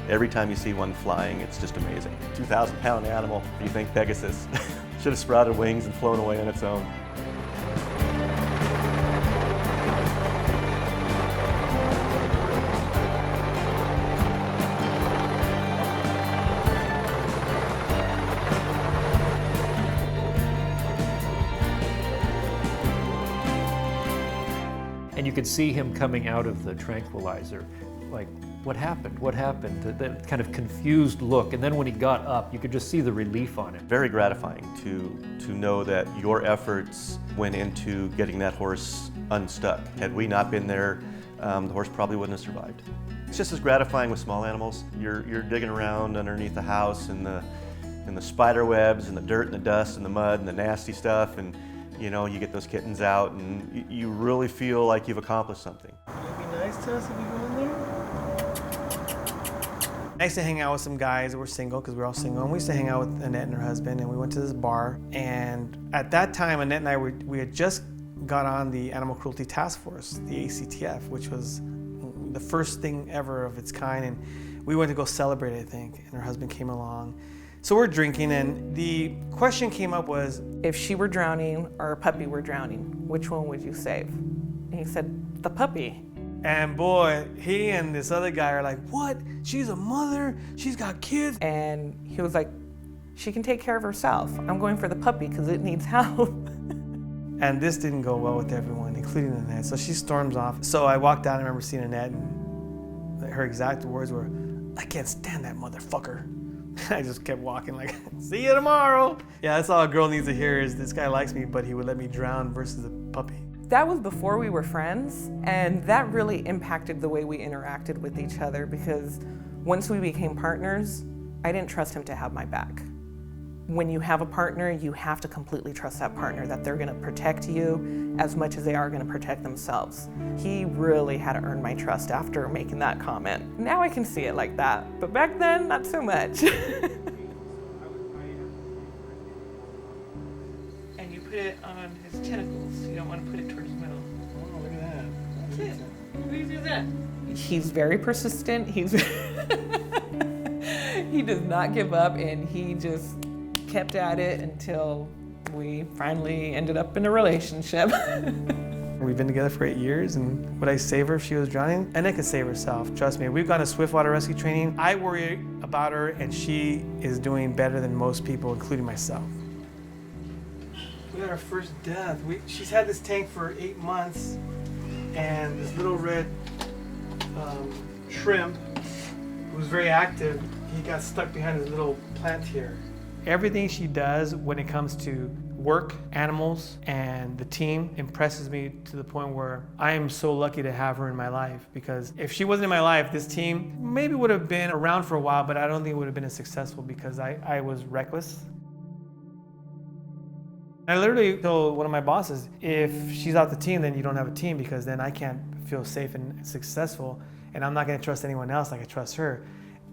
Every time you see one flying, it's just amazing. 2,000-pound animal. You think Pegasus should have sprouted wings and flown away on its own. And you could see him coming out of the tranquilizer, like, what happened? What happened? That kind of confused look. And then when he got up, you could just see the relief on him. Very gratifying to know that your efforts went into getting that horse unstuck. Had we not been there, the horse probably wouldn't have survived. It's just as gratifying with small animals. You're digging around underneath the house in the spider webs and the dirt and the dust and the mud and the nasty stuff, and you know, you get those kittens out and you really feel like you've accomplished something. It'd be nice to us if we go in there. I used to hang out with some guys that were single, because we're all single, and we used to hang out with Annette and her husband, and we went to this bar, and at that time, Annette and I we had just got on the Animal Cruelty Task Force, the ACTF, which was the first thing ever of its kind, and we went to go celebrate, I think, and her husband came along. So we're drinking, and the question came up was, if she were drowning or a puppy were drowning, which one would you save? And he said, the puppy. And boy, he and this other guy are like, what? She's a mother, she's got kids. And he was like, she can take care of herself. I'm going for the puppy because it needs help. And this didn't go well with everyone, including Annette. So she storms off. So I walked out, I remember seeing Annette, and her exact words were, I can't stand that motherfucker. I just kept walking like, see you tomorrow. Yeah, that's all a girl needs to hear is this guy likes me, but he would let me drown versus a puppy. That was before we were friends, and that really impacted the way we interacted with each other, because once we became partners, I didn't trust him to have my back. When you have a partner, you have to completely trust that partner, that they're gonna protect you as much as they are gonna protect themselves. He really had to earn my trust after making that comment. Now I can see it like that, but back then, not so much. And you put it on his tentacles. You don't want to put it towards the middle. Oh, look at that. That's it. What do you do with that? He's very persistent. He does not give up, and he just kept at it until we finally ended up in a relationship. We've been together for 8 years, and would I save her if she was drowning? Annette could save herself, trust me. We've gone to swiftwater rescue training. I worry about her, and she is doing better than most people, including myself. We had our first death. She's had this tank for 8 months, and this little red shrimp, who was very active, he got stuck behind this little plant here. Everything she does when it comes to work, animals, and the team impresses me to the point where I am so lucky to have her in my life, because if she wasn't in my life, this team maybe would have been around for a while, but I don't think it would have been as successful because I was reckless. I literally told one of my bosses, if she's out the team, then you don't have a team, because then I can't feel safe and successful, and I'm not gonna trust anyone else like I trust her.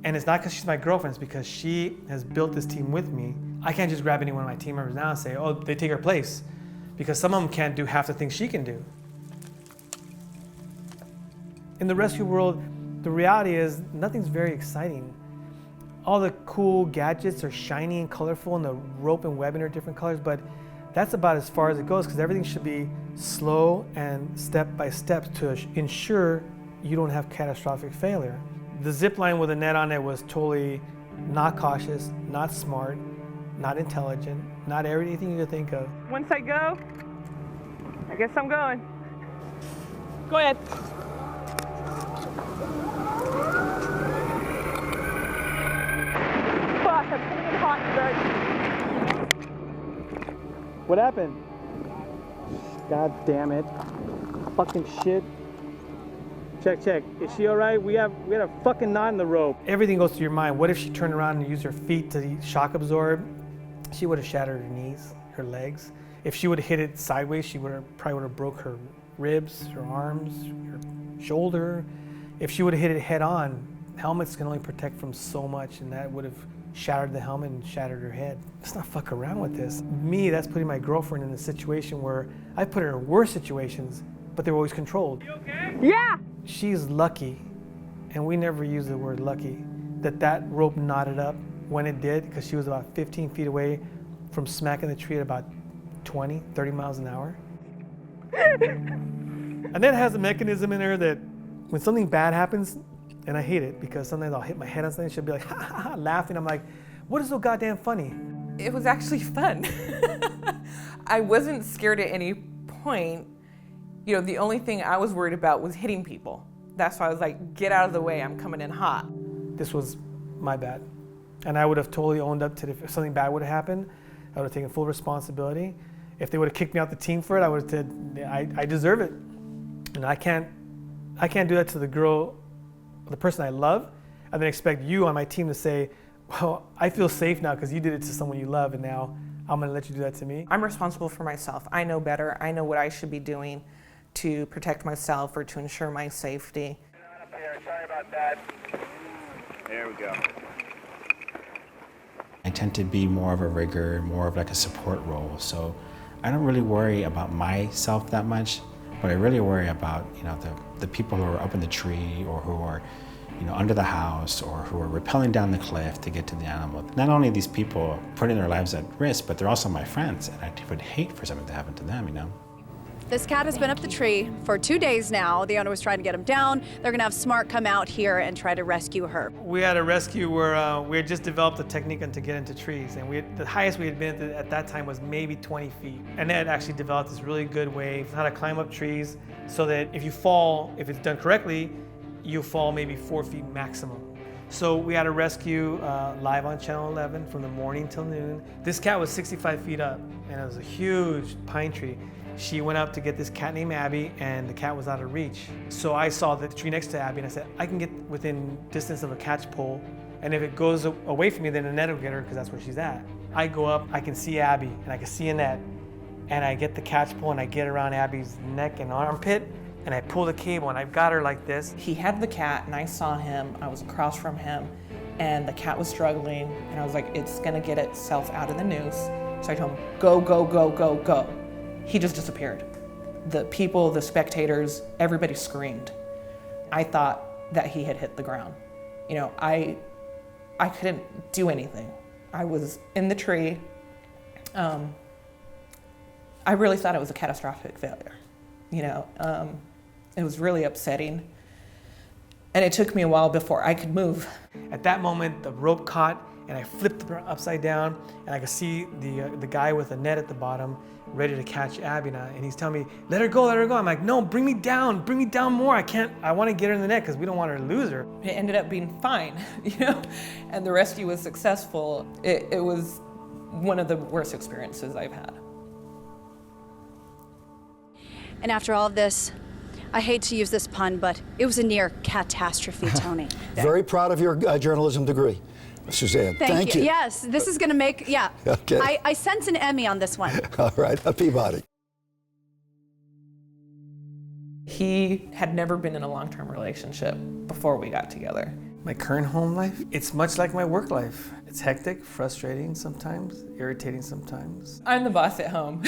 And it's not because she's my girlfriend, it's because she has built this team with me. I can't just grab any one of my team members now and say, oh, they take her place, because some of them can't do half the things she can do. In the rescue world, the reality is nothing's very exciting. All the cool gadgets are shiny and colorful, and the rope and webbing are different colors, but that's about as far as it goes, because everything should be slow and step by step to ensure you don't have catastrophic failure. The zip line with a net on it was totally not cautious, not smart, not intelligent, not everything you could think of. Once I go, I guess I'm going. Go ahead. Fuck, I'm coming in hot today. What happened? God damn it. Fucking shit. Check. Is she all right? We had a fucking knot in the rope. Everything goes through your mind. What if she turned around and used her feet to shock absorb? She would have shattered her knees, her legs. If she would have hit it sideways, she probably would have broke her ribs, her arms, her shoulder. If she would have hit it head on, helmets can only protect from so much, and that would have shattered the helmet and shattered her head. Let's not fuck around with this. Me, that's putting my girlfriend in a situation where I put her in worse situations, but they were always controlled. You okay? Yeah! She's lucky, and we never use the word lucky, that rope knotted up when it did, because she was about 15 feet away from smacking the tree at about 20, 30 miles an hour. Annette has a mechanism in her that when something bad happens, and I hate it because sometimes I'll hit my head on something, she'll be like, ha ha ha, laughing. I'm like, what is so goddamn funny? It was actually fun. I wasn't scared at any point. You know, the only thing I was worried about was hitting people. That's why I was like, get out of the way, I'm coming in hot. This was my bad. And I would have totally owned up to it. If something bad would have happened, I would have taken full responsibility. If they would have kicked me out the team for it, I would have said, I deserve it. And I can't do that to the girl, the person I love, and then expect you on my team to say, well, I feel safe now because you did it to someone you love, and now I'm gonna let you do that to me. I'm responsible for myself. I know better. I know what I should be doing to protect myself or to ensure my safety. Sorry about that. There we go. I tend to be more of a rigger, more of like a support role. So I don't really worry about myself that much, but I really worry about, the people who are up in the tree or who are, under the house or who are rappelling down the cliff to get to the animal. Not only are these people putting their lives at risk, but they're also my friends, and I would hate for something to happen to them, This cat has been up the tree for 2 days now. The owner was trying to get him down. They're gonna have Smart come out here and try to rescue her. We had a rescue where we had just developed a technique to get into trees, and the highest we had been at that time was maybe 20 feet. And Ed actually developed this really good way of how to climb up trees so that if you fall, if it's done correctly, you fall maybe 4 feet maximum. So we had a rescue live on Channel 11 from the morning till noon. This cat was 65 feet up, and it was a huge pine tree. She went up to get this cat named Abby, and the cat was out of reach. So I saw the tree next to Abby, and I said, I can get within distance of a catch pole, and if it goes away from me, then Annette will get her, because that's where she's at. I go up, I can see Abby, and I can see Annette, and I get the catch pole and I get around Abby's neck and armpit, and I pull the cable and I've got her like this. He had the cat and I saw him, I was across from him, and the cat was struggling, and I was like, it's gonna get itself out of the noose. So I told him, go, go, go, go, go. He just disappeared. The people, the spectators, everybody screamed. I thought that he had hit the ground. You know, I couldn't do anything. I was in the tree. I really thought it was a catastrophic failure. You know, it was really upsetting. And it took me a while before I could move. At that moment, the rope caught and I flipped her upside down, and I could see the guy with the net at the bottom ready to catch Abby now, and he's telling me, let her go, let her go. I'm like, no, bring me down more. I want to get her in the net because we don't want her to lose her. It ended up being fine, you know, and the rescue was successful. It was one of the worst experiences I've had. And after all of this, I hate to use this pun, but it was a near catastrophe, Tony. Very proud of your journalism degree, Suzanne. Thank you. Yes, this is going to make, yeah. Okay. I sense an Emmy on this one. All right, a Peabody. He had never been in a long-term relationship before we got together. My current home life, it's much like my work life. It's hectic, frustrating sometimes, irritating sometimes. I'm the boss at home.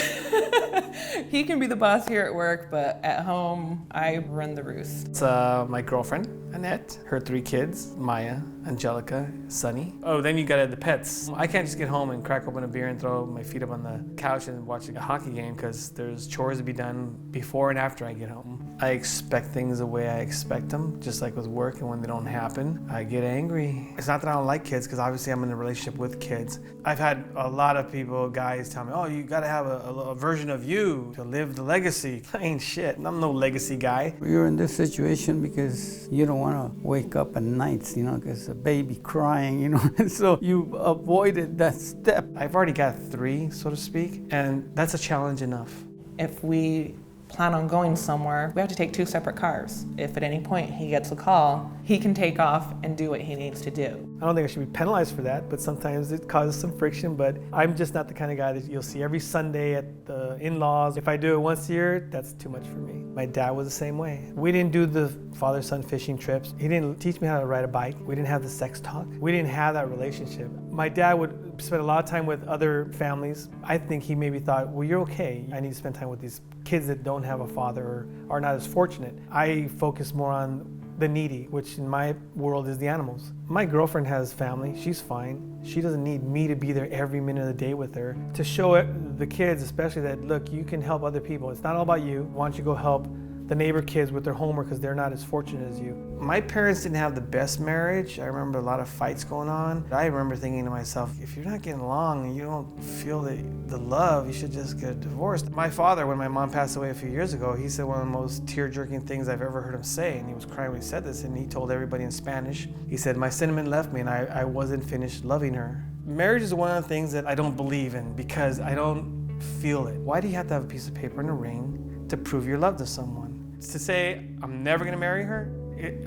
He can be the boss here at work, but at home, I run the roost. It's my girlfriend, Annette, her 3 kids, Maya, Angelica, Sunny. Oh, then you got the pets. I can't just get home and crack open a beer and throw my feet up on the couch and watch a hockey game because there's chores to be done before and after I get home. I expect things the way I expect them, just like with work, and when they don't happen, I get angry. It's not that I don't like kids, because obviously I'm in a relationship with kids. I've had a lot of people, guys, tell me, oh, you gotta have a version of you to live the legacy. I ain't shit. I'm no legacy guy. You're in this situation because you don't want to wake up at nights, you know, because a baby crying, you know, and so you avoided that step. I've already got 3, so to speak, and that's a challenge enough. If we plan on going somewhere, we have to take 2 separate cars. If at any point he gets a call, he can take off and do what he needs to do. I don't think I should be penalized for that, but sometimes it causes some friction, but I'm just not the kind of guy that you'll see every Sunday at the in-laws. If I do it once a year, that's too much for me. My dad was the same way. We didn't do the father-son fishing trips. He didn't teach me how to ride a bike. We didn't have the sex talk. We didn't have that relationship. My dad would spend a lot of time with other families. I think he maybe thought, well, you're okay. I need to spend time with these kids that don't have a father or are not as fortunate. I focus more on the needy, which in my world is the animals. My girlfriend has family, she's fine. She doesn't need me to be there every minute of the day with her. To show the kids especially that, look, you can help other people. It's not all about you. Why don't you go help the neighbor kids with their homework because they're not as fortunate as you. My parents didn't have the best marriage. I remember a lot of fights going on. I remember thinking to myself, if you're not getting along and you don't feel the love, you should just get divorced. My father, when my mom passed away a few years ago, he said one of the most tear-jerking things I've ever heard him say, and he was crying when he said this, and he told everybody in Spanish. He said, my sentiment left me and I wasn't finished loving her. Marriage is one of the things that I don't believe in because I don't feel it. Why do you have to have a piece of paper and a ring to prove your love to someone? To say I'm never gonna marry her,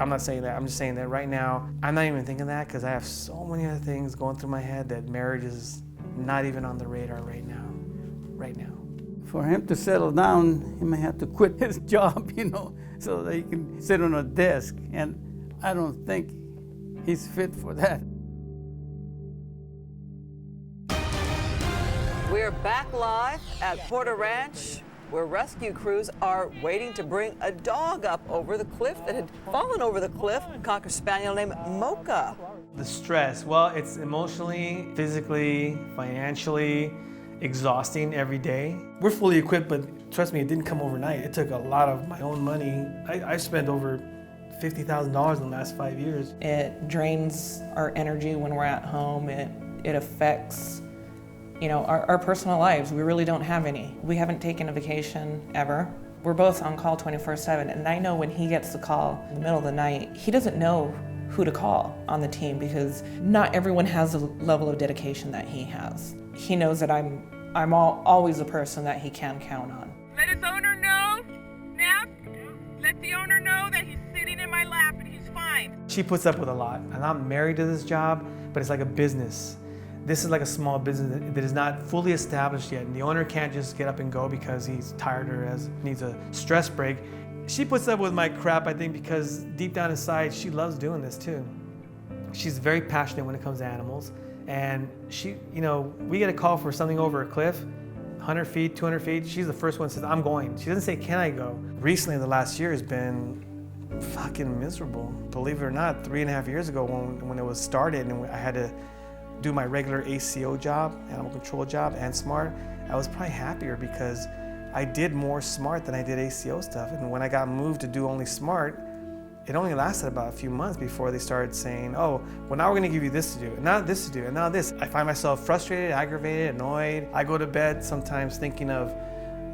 I'm not saying that. I'm just saying that right now, I'm not even thinking that because I have so many other things going through my head that marriage is not even on the radar right now. For him to settle down, he may have to quit his job, you know, so that he can sit on a desk. And I don't think he's fit for that. We're back live at Porter Ranch, where rescue crews are waiting to bring a dog up over the cliff that had fallen over the cliff, a Cocker Spaniel named Mocha. The stress, well, it's emotionally, physically, financially exhausting every day. We're fully equipped, but trust me, it didn't come overnight. It took a lot of my own money. I spent over $50,000 in the last 5 years. It drains our energy when we're at home. It affects, you know, our personal lives. We really don't have any. We haven't taken a vacation ever. We're both on call 24/7, and I know when he gets the call in the middle of the night, he doesn't know who to call on the team because not everyone has the level of dedication that he has. He knows that I'm always a person that he can count on. Let his owner know, Nap. Let the owner know that he's sitting in my lap and he's fine. She puts up with a lot, and I'm married to this job, but it's like a business. This is like a small business that is not fully established yet, and the owner can't just get up and go because he's tired or needs a stress break. She puts up with my crap, I think, because deep down inside, she loves doing this too. She's very passionate when it comes to animals, and she, we get a call for something over a cliff, 100 feet, 200 feet, she's the first one that says, I'm going. She doesn't say, can I go? Recently, the last year has been fucking miserable. Believe it or not, 3.5 years ago when it was started and I had to do my regular ACO job, animal control job, and SMART, I was probably happier because I did more SMART than I did ACO stuff. And when I got moved to do only SMART, it only lasted about a few months before they started saying, oh, well, now we're gonna give you this to do, and now this to do, and now this. I find myself frustrated, aggravated, annoyed. I go to bed sometimes thinking of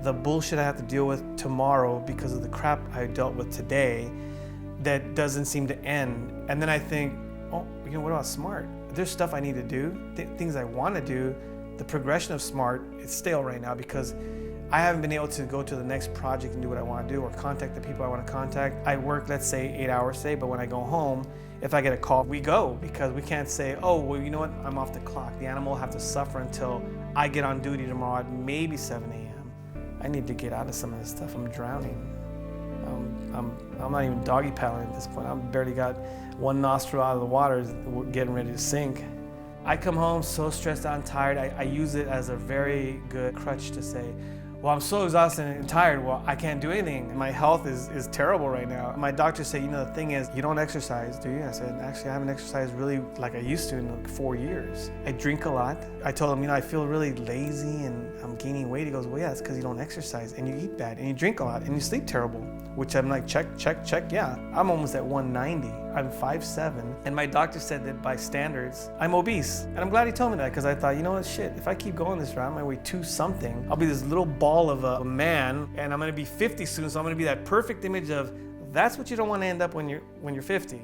the bullshit I have to deal with tomorrow because of the crap I dealt with today that doesn't seem to end. And then I think, oh, what about SMART? There's stuff I need to do, things I want to do. The progression of SMART is stale right now because I haven't been able to go to the next project and do what I want to do or contact the people I want to contact. I work, let's say, 8 hours today, but when I go home, if I get a call, we go because we can't say, oh, well, you know what, I'm off the clock. The animal will have to suffer until I get on duty tomorrow at maybe 7 a.m. I need to get out of some of this stuff. I'm drowning. I'm not even doggy paddling at this point. I've barely got one nostril out of the water, getting ready to sink. I come home so stressed out and tired. I use it as a very good crutch to say, well, I'm so exhausted and tired, well, I can't do anything. My health is terrible right now. My doctor said, the thing is, you don't exercise, do you? I said, actually, I haven't exercised really like I used to in like 4 years. I drink a lot. I told him, I feel really lazy and I'm gaining weight. He goes, well, yeah, it's because you don't exercise and you eat bad and you drink a lot and you sleep terrible, which I'm like, check, yeah. I'm almost at 190. I'm 5'7", and my doctor said that by standards, I'm obese. And I'm glad he told me that because I thought, what, shit, if I keep going this route, I might weigh 2-something. I'll be this little ball of a man, and I'm gonna be 50 soon, so I'm gonna be that perfect image of, that's what you don't want to end up when you're 50.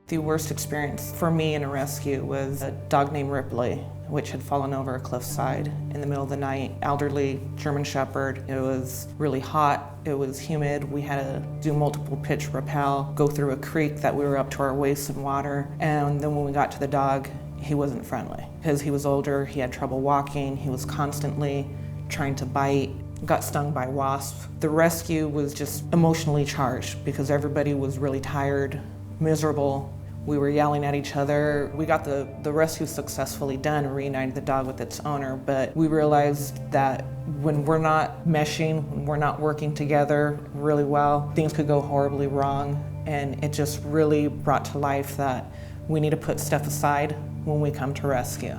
The worst experience for me in a rescue was a dog named Ripley, which had fallen over a cliffside in the middle of the night. Elderly German Shepherd. It was really hot, it was humid. We had to do multiple pitch rappel, go through a creek that we were up to our waists in water. And then when we got to the dog, he wasn't friendly. Because he was older, he had trouble walking, he was constantly trying to bite, got stung by wasps. The rescue was just emotionally charged because everybody was really tired, miserable. We were yelling at each other. We got the rescue successfully done and reunited the dog with its owner, but we realized that when we're not meshing, when we're not working together really well, things could go horribly wrong. And it just really brought to life that we need to put stuff aside when we come to rescue.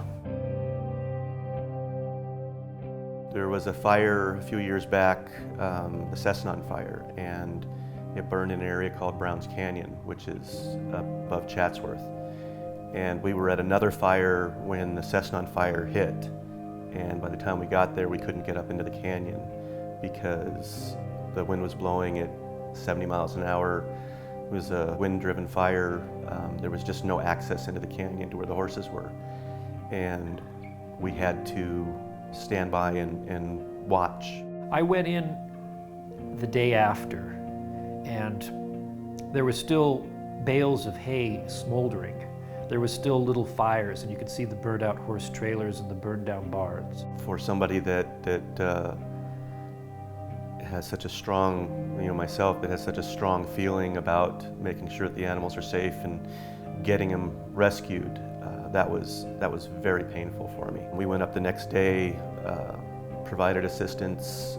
There was a fire a few years back, the Cessnon fire, and it burned in an area called Browns Canyon, which is above Chatsworth. And we were at another fire when the Cessnon fire hit. And by the time we got there, we couldn't get up into the canyon because the wind was blowing at 70 miles an hour. It was a wind-driven fire. There was just no access into the canyon to where the horses were. And we had to stand by and watch. I went in the day after, and there was still bales of hay smoldering. There was still little fires, and you could see the burned out horse trailers and the burned down barns. For somebody that has such a strong, myself, that has such a strong feeling about making sure that the animals are safe and getting them rescued, that was very painful for me. We went up the next day, provided assistance,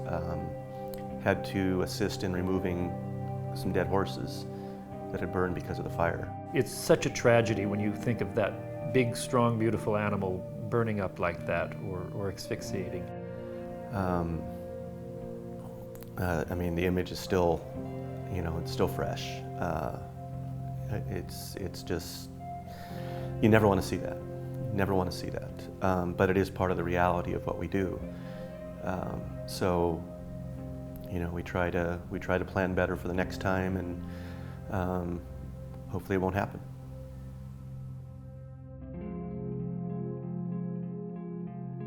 had to assist in removing some dead horses that had burned because of the fire. It's such a tragedy when you think of that big, strong, beautiful animal burning up like that or asphyxiating. I mean, the image is still, it's still fresh. It's just, you never want to see that. You never want to see that. But it is part of the reality of what we do. So, we try to plan better for the next time, and hopefully it won't happen.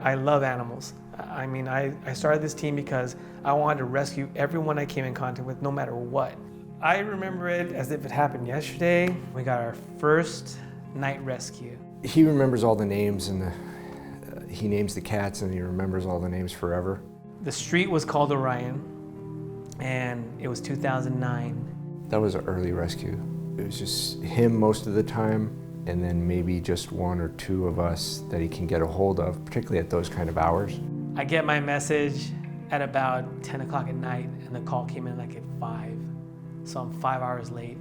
I love animals. I mean, I started this team because I wanted to rescue everyone I came in contact with, no matter what. I remember it as if it happened yesterday. We got our first night rescue. He remembers all the names and he names the cats and he remembers all the names forever. The street was called Orion and it was 2009. That was an early rescue. It was just him most of the time and then maybe just one or two of us that he can get a hold of, particularly at those kind of hours. I get my message at about 10 o'clock at night and the call came in like at 5. So I'm 5 hours late.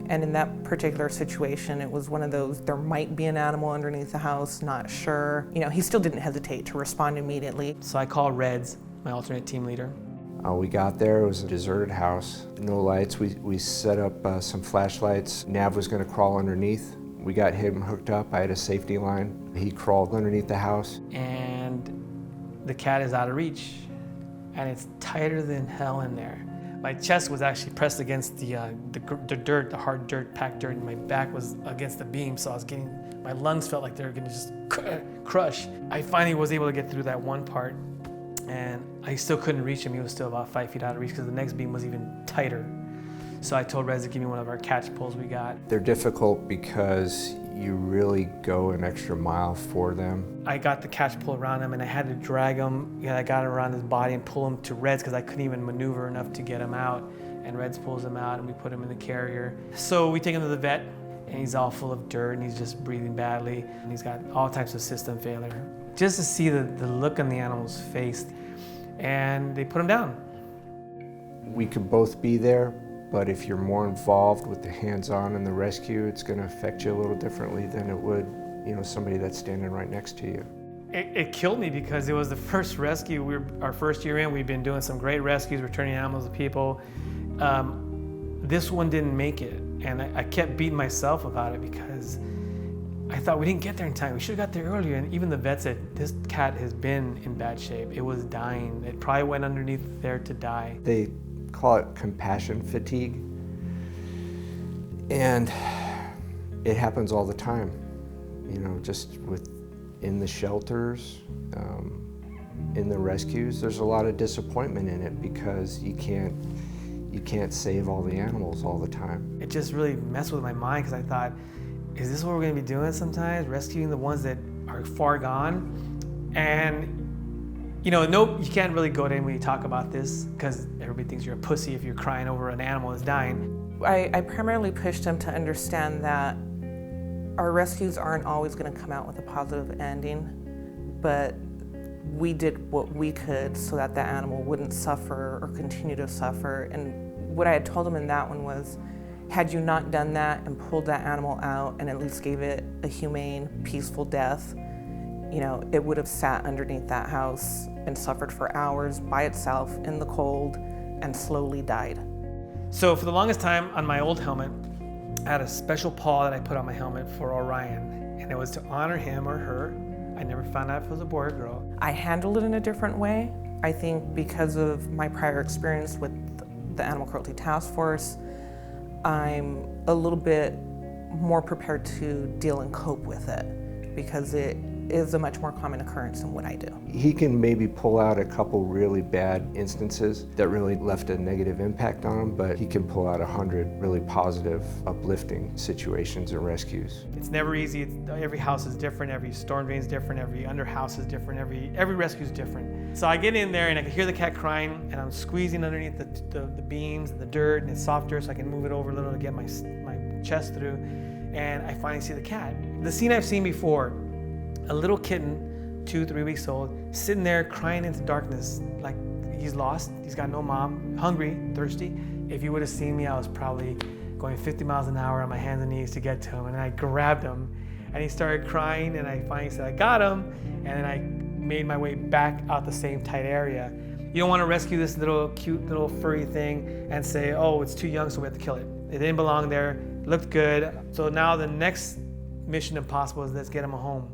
And in that particular situation, it was one of those, there might be an animal underneath the house, not sure. You know, he still didn't hesitate to respond immediately. So I called Reds, my alternate team leader. We got there, it was a deserted house, no lights. We set up some flashlights. Nav was gonna crawl underneath. We got him hooked up, I had a safety line. He crawled underneath the house. And the cat is out of reach. And it's tighter than hell in there. My chest was actually pressed against the dirt, the hard dirt, packed dirt, and my back was against the beam, so I was getting, my lungs felt like they were gonna just crush. I finally was able to get through that one part, and I still couldn't reach him. He was still about 5 feet out of reach because the next beam was even tighter. So I told Rez to give me one of our catch poles we got. They're difficult because you really go an extra mile for them. I got the catch pole around him and I had to drag him. I got him around his body and pull him to Reds because I couldn't even maneuver enough to get him out. And Reds pulls him out and we put him in the carrier. So we take him to the vet and he's all full of dirt and he's just breathing badly. And he's got all types of system failure. Just to see the look on the animal's face. And they put him down. We could both be there, but if you're more involved with the hands-on and the rescue, it's going to affect you a little differently than it would, you know, somebody that's standing right next to you. It killed me because it was the first rescue. Our first year in, we've been doing some great rescues, returning animals to people. This one didn't make it, and I kept beating myself about it because I thought we didn't get there in time. We should have got there earlier, and even the vet said, this cat has been in bad shape. It was dying. It probably went underneath there to die. They call it compassion fatigue, and it happens all the time. You know, just in the shelters, in the rescues, there's a lot of disappointment in it because you can't save all the animals all the time. It just really messed with my mind because I thought, is this what we're going to be doing sometimes? Rescuing the ones that are far gone? And you know, you can't really go to him when you talk about this because everybody thinks you're a pussy if you're crying over an animal that's dying. I primarily pushed him to understand that our rescues aren't always going to come out with a positive ending, but we did what we could so that the animal wouldn't suffer or continue to suffer. And what I had told him in that one was, had you not done that and pulled that animal out and at least gave it a humane, peaceful death, you know, it would have sat underneath that house and suffered for hours by itself in the cold and slowly died. So for the longest time on my old helmet, I had a special paw that I put on my helmet for Orion, and it was to honor him or her. I never found out if it was a boy or girl. I handled it in a different way. I think because of my prior experience with the Animal Cruelty Task Force, I'm a little bit more prepared to deal and cope with it because it is a much more common occurrence than what I do. He can maybe pull out a couple really bad instances that really left a negative impact on him, but he can pull out 100 really positive, uplifting situations and rescues. It's never easy. Every house is different, every storm drain is different, every under house is different, every rescue is different. So I get in there and I can hear the cat crying and I'm squeezing underneath the beams and the dirt and it's softer so I can move it over a little to get my chest through, and I finally see the cat. The scene I've seen before, a little kitten, 2-3 weeks old, sitting there crying into darkness like he's lost, he's got no mom, hungry, thirsty. If you would have seen me, I was probably going 50 miles an hour on my hands and knees to get to him, and I grabbed him and he started crying and I finally said, I got him, and then I made my way back out the same tight area. You don't want to rescue this little cute little furry thing and say, oh, it's too young so we have to kill it. It didn't belong there, it looked good. So now the next mission impossible is let's get him a home.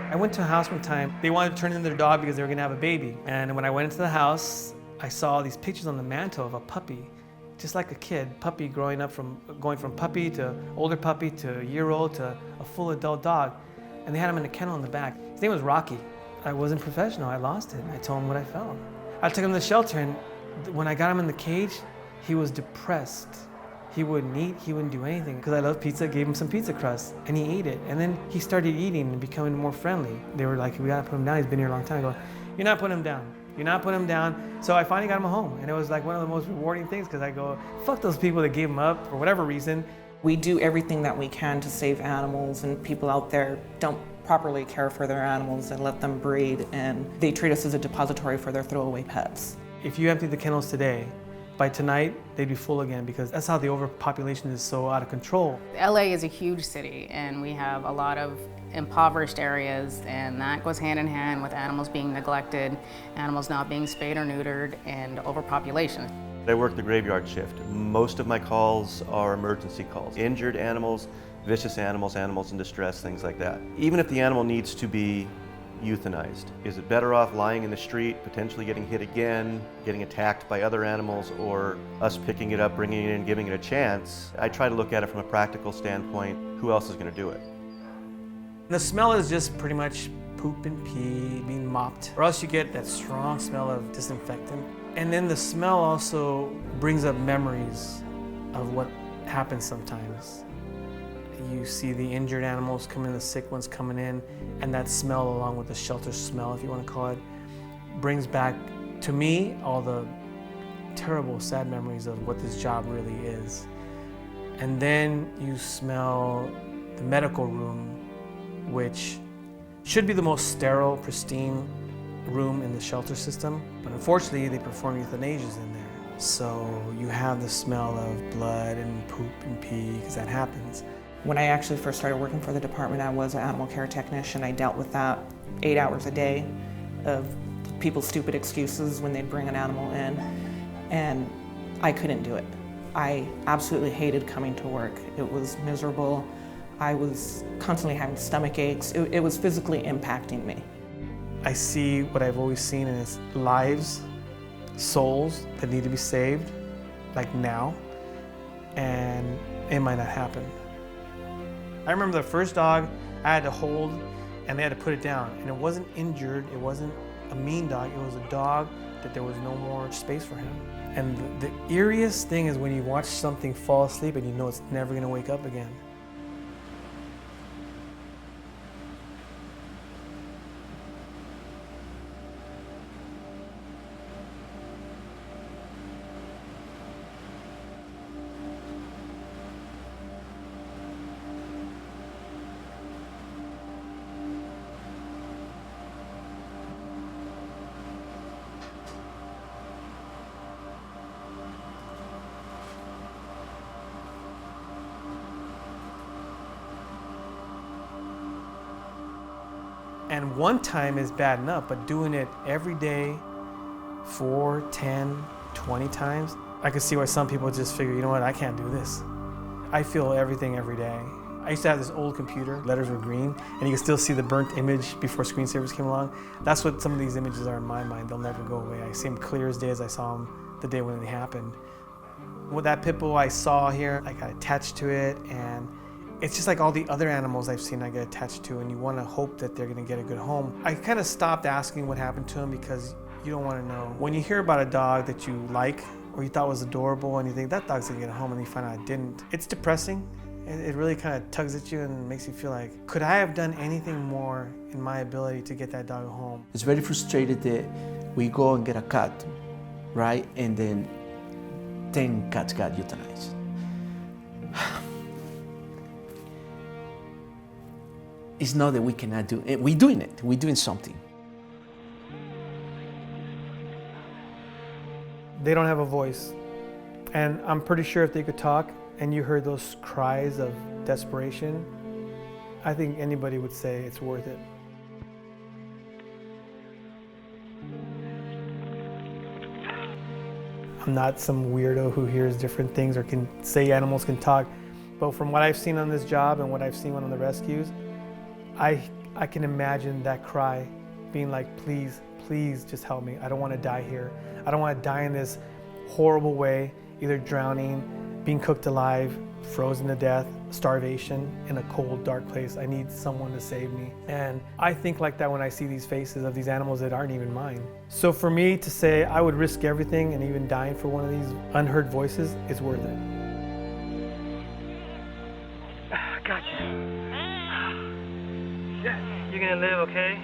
I went to a house one time. They wanted to turn in their dog because they were gonna have a baby. And when I went into the house, I saw these pictures on the mantle of a puppy, just like a kid, puppy going from puppy to older puppy to a year old to a full adult dog. and they had him in a kennel in the back. His name was Rocky. I wasn't professional, I lost it. I told him what I felt. I took him to the shelter, and when I got him in the cage, he was depressed. He wouldn't eat, he wouldn't do anything. Because I love pizza, gave him some pizza crust, and he ate it. And then he started eating and becoming more friendly. They were like, we gotta put him down, he's been here a long time. I go, you're not putting him down. You're not putting him down. So I finally got him home, and it was like one of the most rewarding things, because I go, fuck those people that gave him up for whatever reason. We do everything that we can to save animals, and people out there don't properly care for their animals and let them breed, and they treat us as a depository for their throwaway pets. If you empty the kennels today, by tonight, they'd be full again, because that's how the overpopulation is so out of control. LA is a huge city, and we have a lot of impoverished areas, and that goes hand in hand with animals being neglected, animals not being spayed or neutered, and overpopulation. I work the graveyard shift. Most of my calls are emergency calls. Injured animals, vicious animals, animals in distress, things like that. Even if the animal needs to be euthanized, is it better off lying in the street, potentially getting hit again, getting attacked by other animals, or us picking it up, bringing it in, giving it a chance? I try to look at it from a practical standpoint. Who else is going to do it? The smell is just pretty much poop and pee being mopped, or else you get that strong smell of disinfectant. And then the smell also brings up memories of what happens sometimes. You see the injured animals coming in, the sick ones coming in, and that smell, along with the shelter smell, if you want to call it, brings back, to me, all the terrible, sad memories of what this job really is. And then you smell the medical room, which should be the most sterile, pristine room in the shelter system, but unfortunately they perform euthanasias in there. So you have the smell of blood and poop and pee, because that happens. When I actually first started working for the department, I was an animal care technician. I dealt with that 8 hours a day of people's stupid excuses when they'd bring an animal in, and I couldn't do it. I absolutely hated coming to work. It was miserable. I was constantly having stomach aches. It was physically impacting me. I see what I've always seen, and it's lives, souls that need to be saved, like now, and it might not happen. I remember the first dog I had to hold, and they had to put it down, and it wasn't injured, it wasn't a mean dog, it was a dog that there was no more space for him. And the eeriest thing is when you watch something fall asleep and you know it's never gonna wake up again. And one time is bad enough, but doing it every day, 4, 10, 20 times, I could see why some people just figure, you know what, I can't do this. I feel everything every day. I used to have this old computer, letters were green, and you could still see the burnt image before screensavers came along. That's what some of these images are in my mind. They'll never go away. I see them clear as day as I saw them the day when they happened. With that pit bull I saw here, I got attached to it, and it's just like all the other animals I've seen I get attached to, and you want to hope that they're going to get a good home. I kind of stopped asking what happened to him because you don't want to know. When you hear about a dog that you like or you thought was adorable and you think that dog's going to get a home and you find out it didn't, it's depressing. It really kind of tugs at you and makes you feel like, could I have done anything more in my ability to get that dog home? It's very frustrated that we go and get a cat, right? And then 10 cats got euthanized. It's not that we cannot do it. We're doing it. We're doing something. They don't have a voice. And I'm pretty sure if they could talk and you heard those cries of desperation, I think anybody would say it's worth it. I'm not some weirdo who hears different things or can say animals can talk, but from what I've seen on this job and what I've seen on the rescues, I can imagine that cry being like, please, please just help me. I don't want to die here. I don't want to die in this horrible way, either drowning, being cooked alive, frozen to death, starvation, in a cold, dark place. I need someone to save me. And I think like that when I see these faces of these animals that aren't even mine. So for me to say I would risk everything and even dying for one of these unheard voices is worth it. Gotcha. You're gonna live, okay?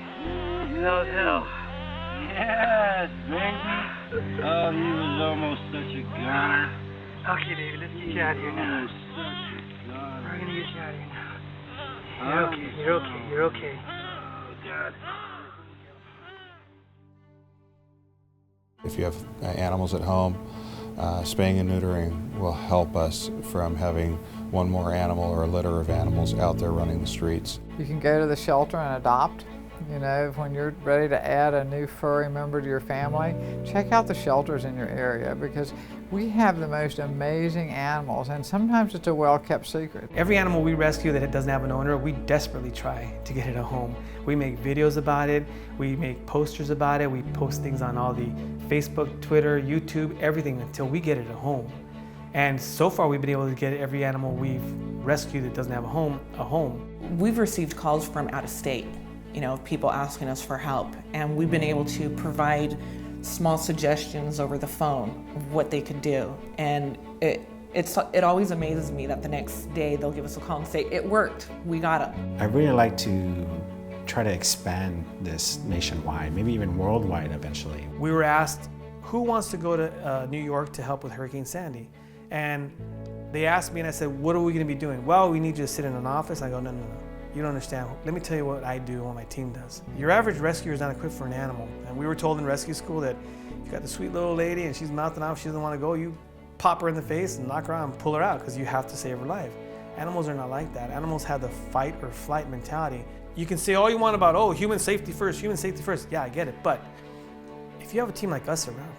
That was hell. Yes, baby. Oh, he was almost such a goner. Okay, David, let's get you out of here now. We're gonna get you out of here now. You're okay, you're okay, you're okay. Oh, God. If you have animals at home, spaying and neutering will help us from having one more animal or a litter of animals out there running the streets. You can go to the shelter and adopt. You know, when you're ready to add a new furry member to your family, check out the shelters in your area because we have the most amazing animals, and sometimes it's a well-kept secret. Every animal we rescue that doesn't have an owner, we desperately try to get it a home. We make videos about it, we make posters about it, we post things on all the Facebook, Twitter, YouTube, everything until we get it a home. And so far we've been able to get every animal we've rescued that doesn't have a home. We've received calls from out of state, you know, people asking us for help, and we've been able to provide small suggestions over the phone of what they could do. And it always amazes me that the next day they'll give us a call and say, it worked, we got him. I really like to try to expand this nationwide, maybe even worldwide eventually. We were asked, who wants to go to New York to help with Hurricane Sandy? And they asked me and I said, what are we gonna be doing? Well, we need you to sit in an office. I go, no. You don't understand. Let me tell you what I do and what my team does. Your average rescuer is not equipped for an animal. And we were told in rescue school that if you got the sweet little lady and she's mouthing off, she doesn't want to go, you pop her in the face and knock her out and pull her out because you have to save her life. Animals are not like that. Animals have the fight or flight mentality. You can say all you want about, oh, human safety first, human safety first. Yeah, I get it. But if you have a team like us around,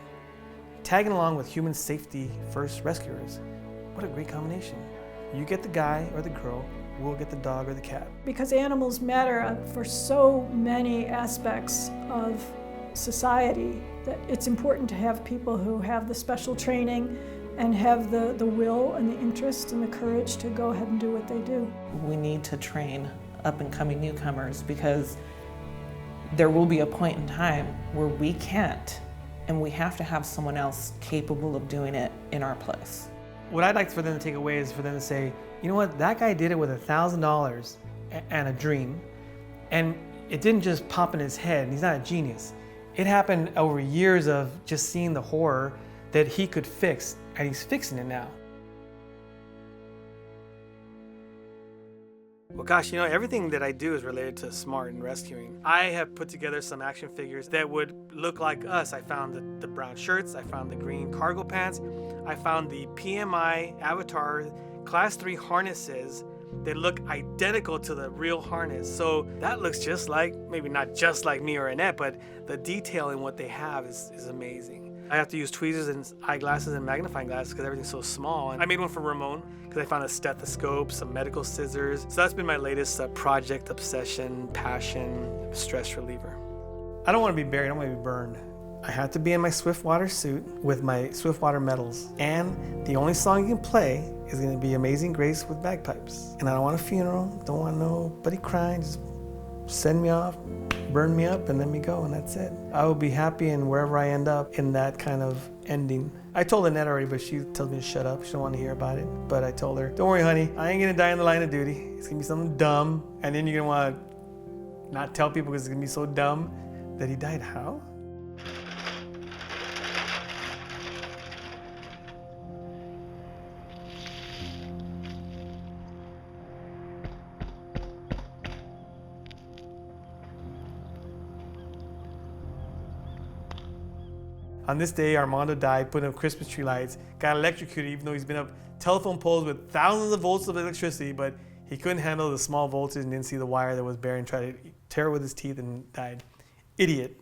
tagging along with human safety first rescuers, what a great combination. You get the guy or the girl, we'll get the dog or the cat. Because animals matter for so many aspects of society that it's important to have people who have the special training and have the will and the interest and the courage to go ahead and do what they do. We need to train up and coming newcomers because there will be a point in time where we can't, and we have to have someone else capable of doing it in our place. What I'd like for them to take away is for them to say, you know what, that guy did it with $1,000 and a dream, and it didn't just pop in his head, and he's not a genius. It happened over years of just seeing the horror that he could fix, and he's fixing it now. Well, gosh, you know, everything that I do is related to smart and rescuing. I have put together some action figures that would look like us. I found the brown shirts, I found the green cargo pants, I found the PMI Avatar Class 3 harnesses that look identical to the real harness. So that looks just like, maybe not just like me or Annette, but the detail in what they have is amazing. I have to use tweezers and eyeglasses and magnifying glasses because everything's so small. And I made one for Ramon because I found a stethoscope, some medical scissors. So that's been my latest project, obsession, passion, stress reliever. I don't want to be buried, I want to be burned. I have to be in my Swiftwater suit with my Swiftwater medals. And the only song you can play is going to be Amazing Grace with bagpipes. And I don't want a funeral, don't want nobody crying, just send me off, burn me up, and let me go, and that's it. I will be happy in wherever I end up in that kind of ending. I told Annette already, but she tells me to shut up. She don't want to hear about it. But I told her, don't worry, honey, I ain't gonna die in the line of duty. It's gonna be something dumb, and then you're gonna want to not tell people because it's gonna be so dumb that he died. How? On this day, Armando died, putting up Christmas tree lights, got electrocuted even though he's been up telephone poles with thousands of volts of electricity, but he couldn't handle the small voltage and didn't see the wire that was buried and tried to tear it with his teeth and died. Idiot.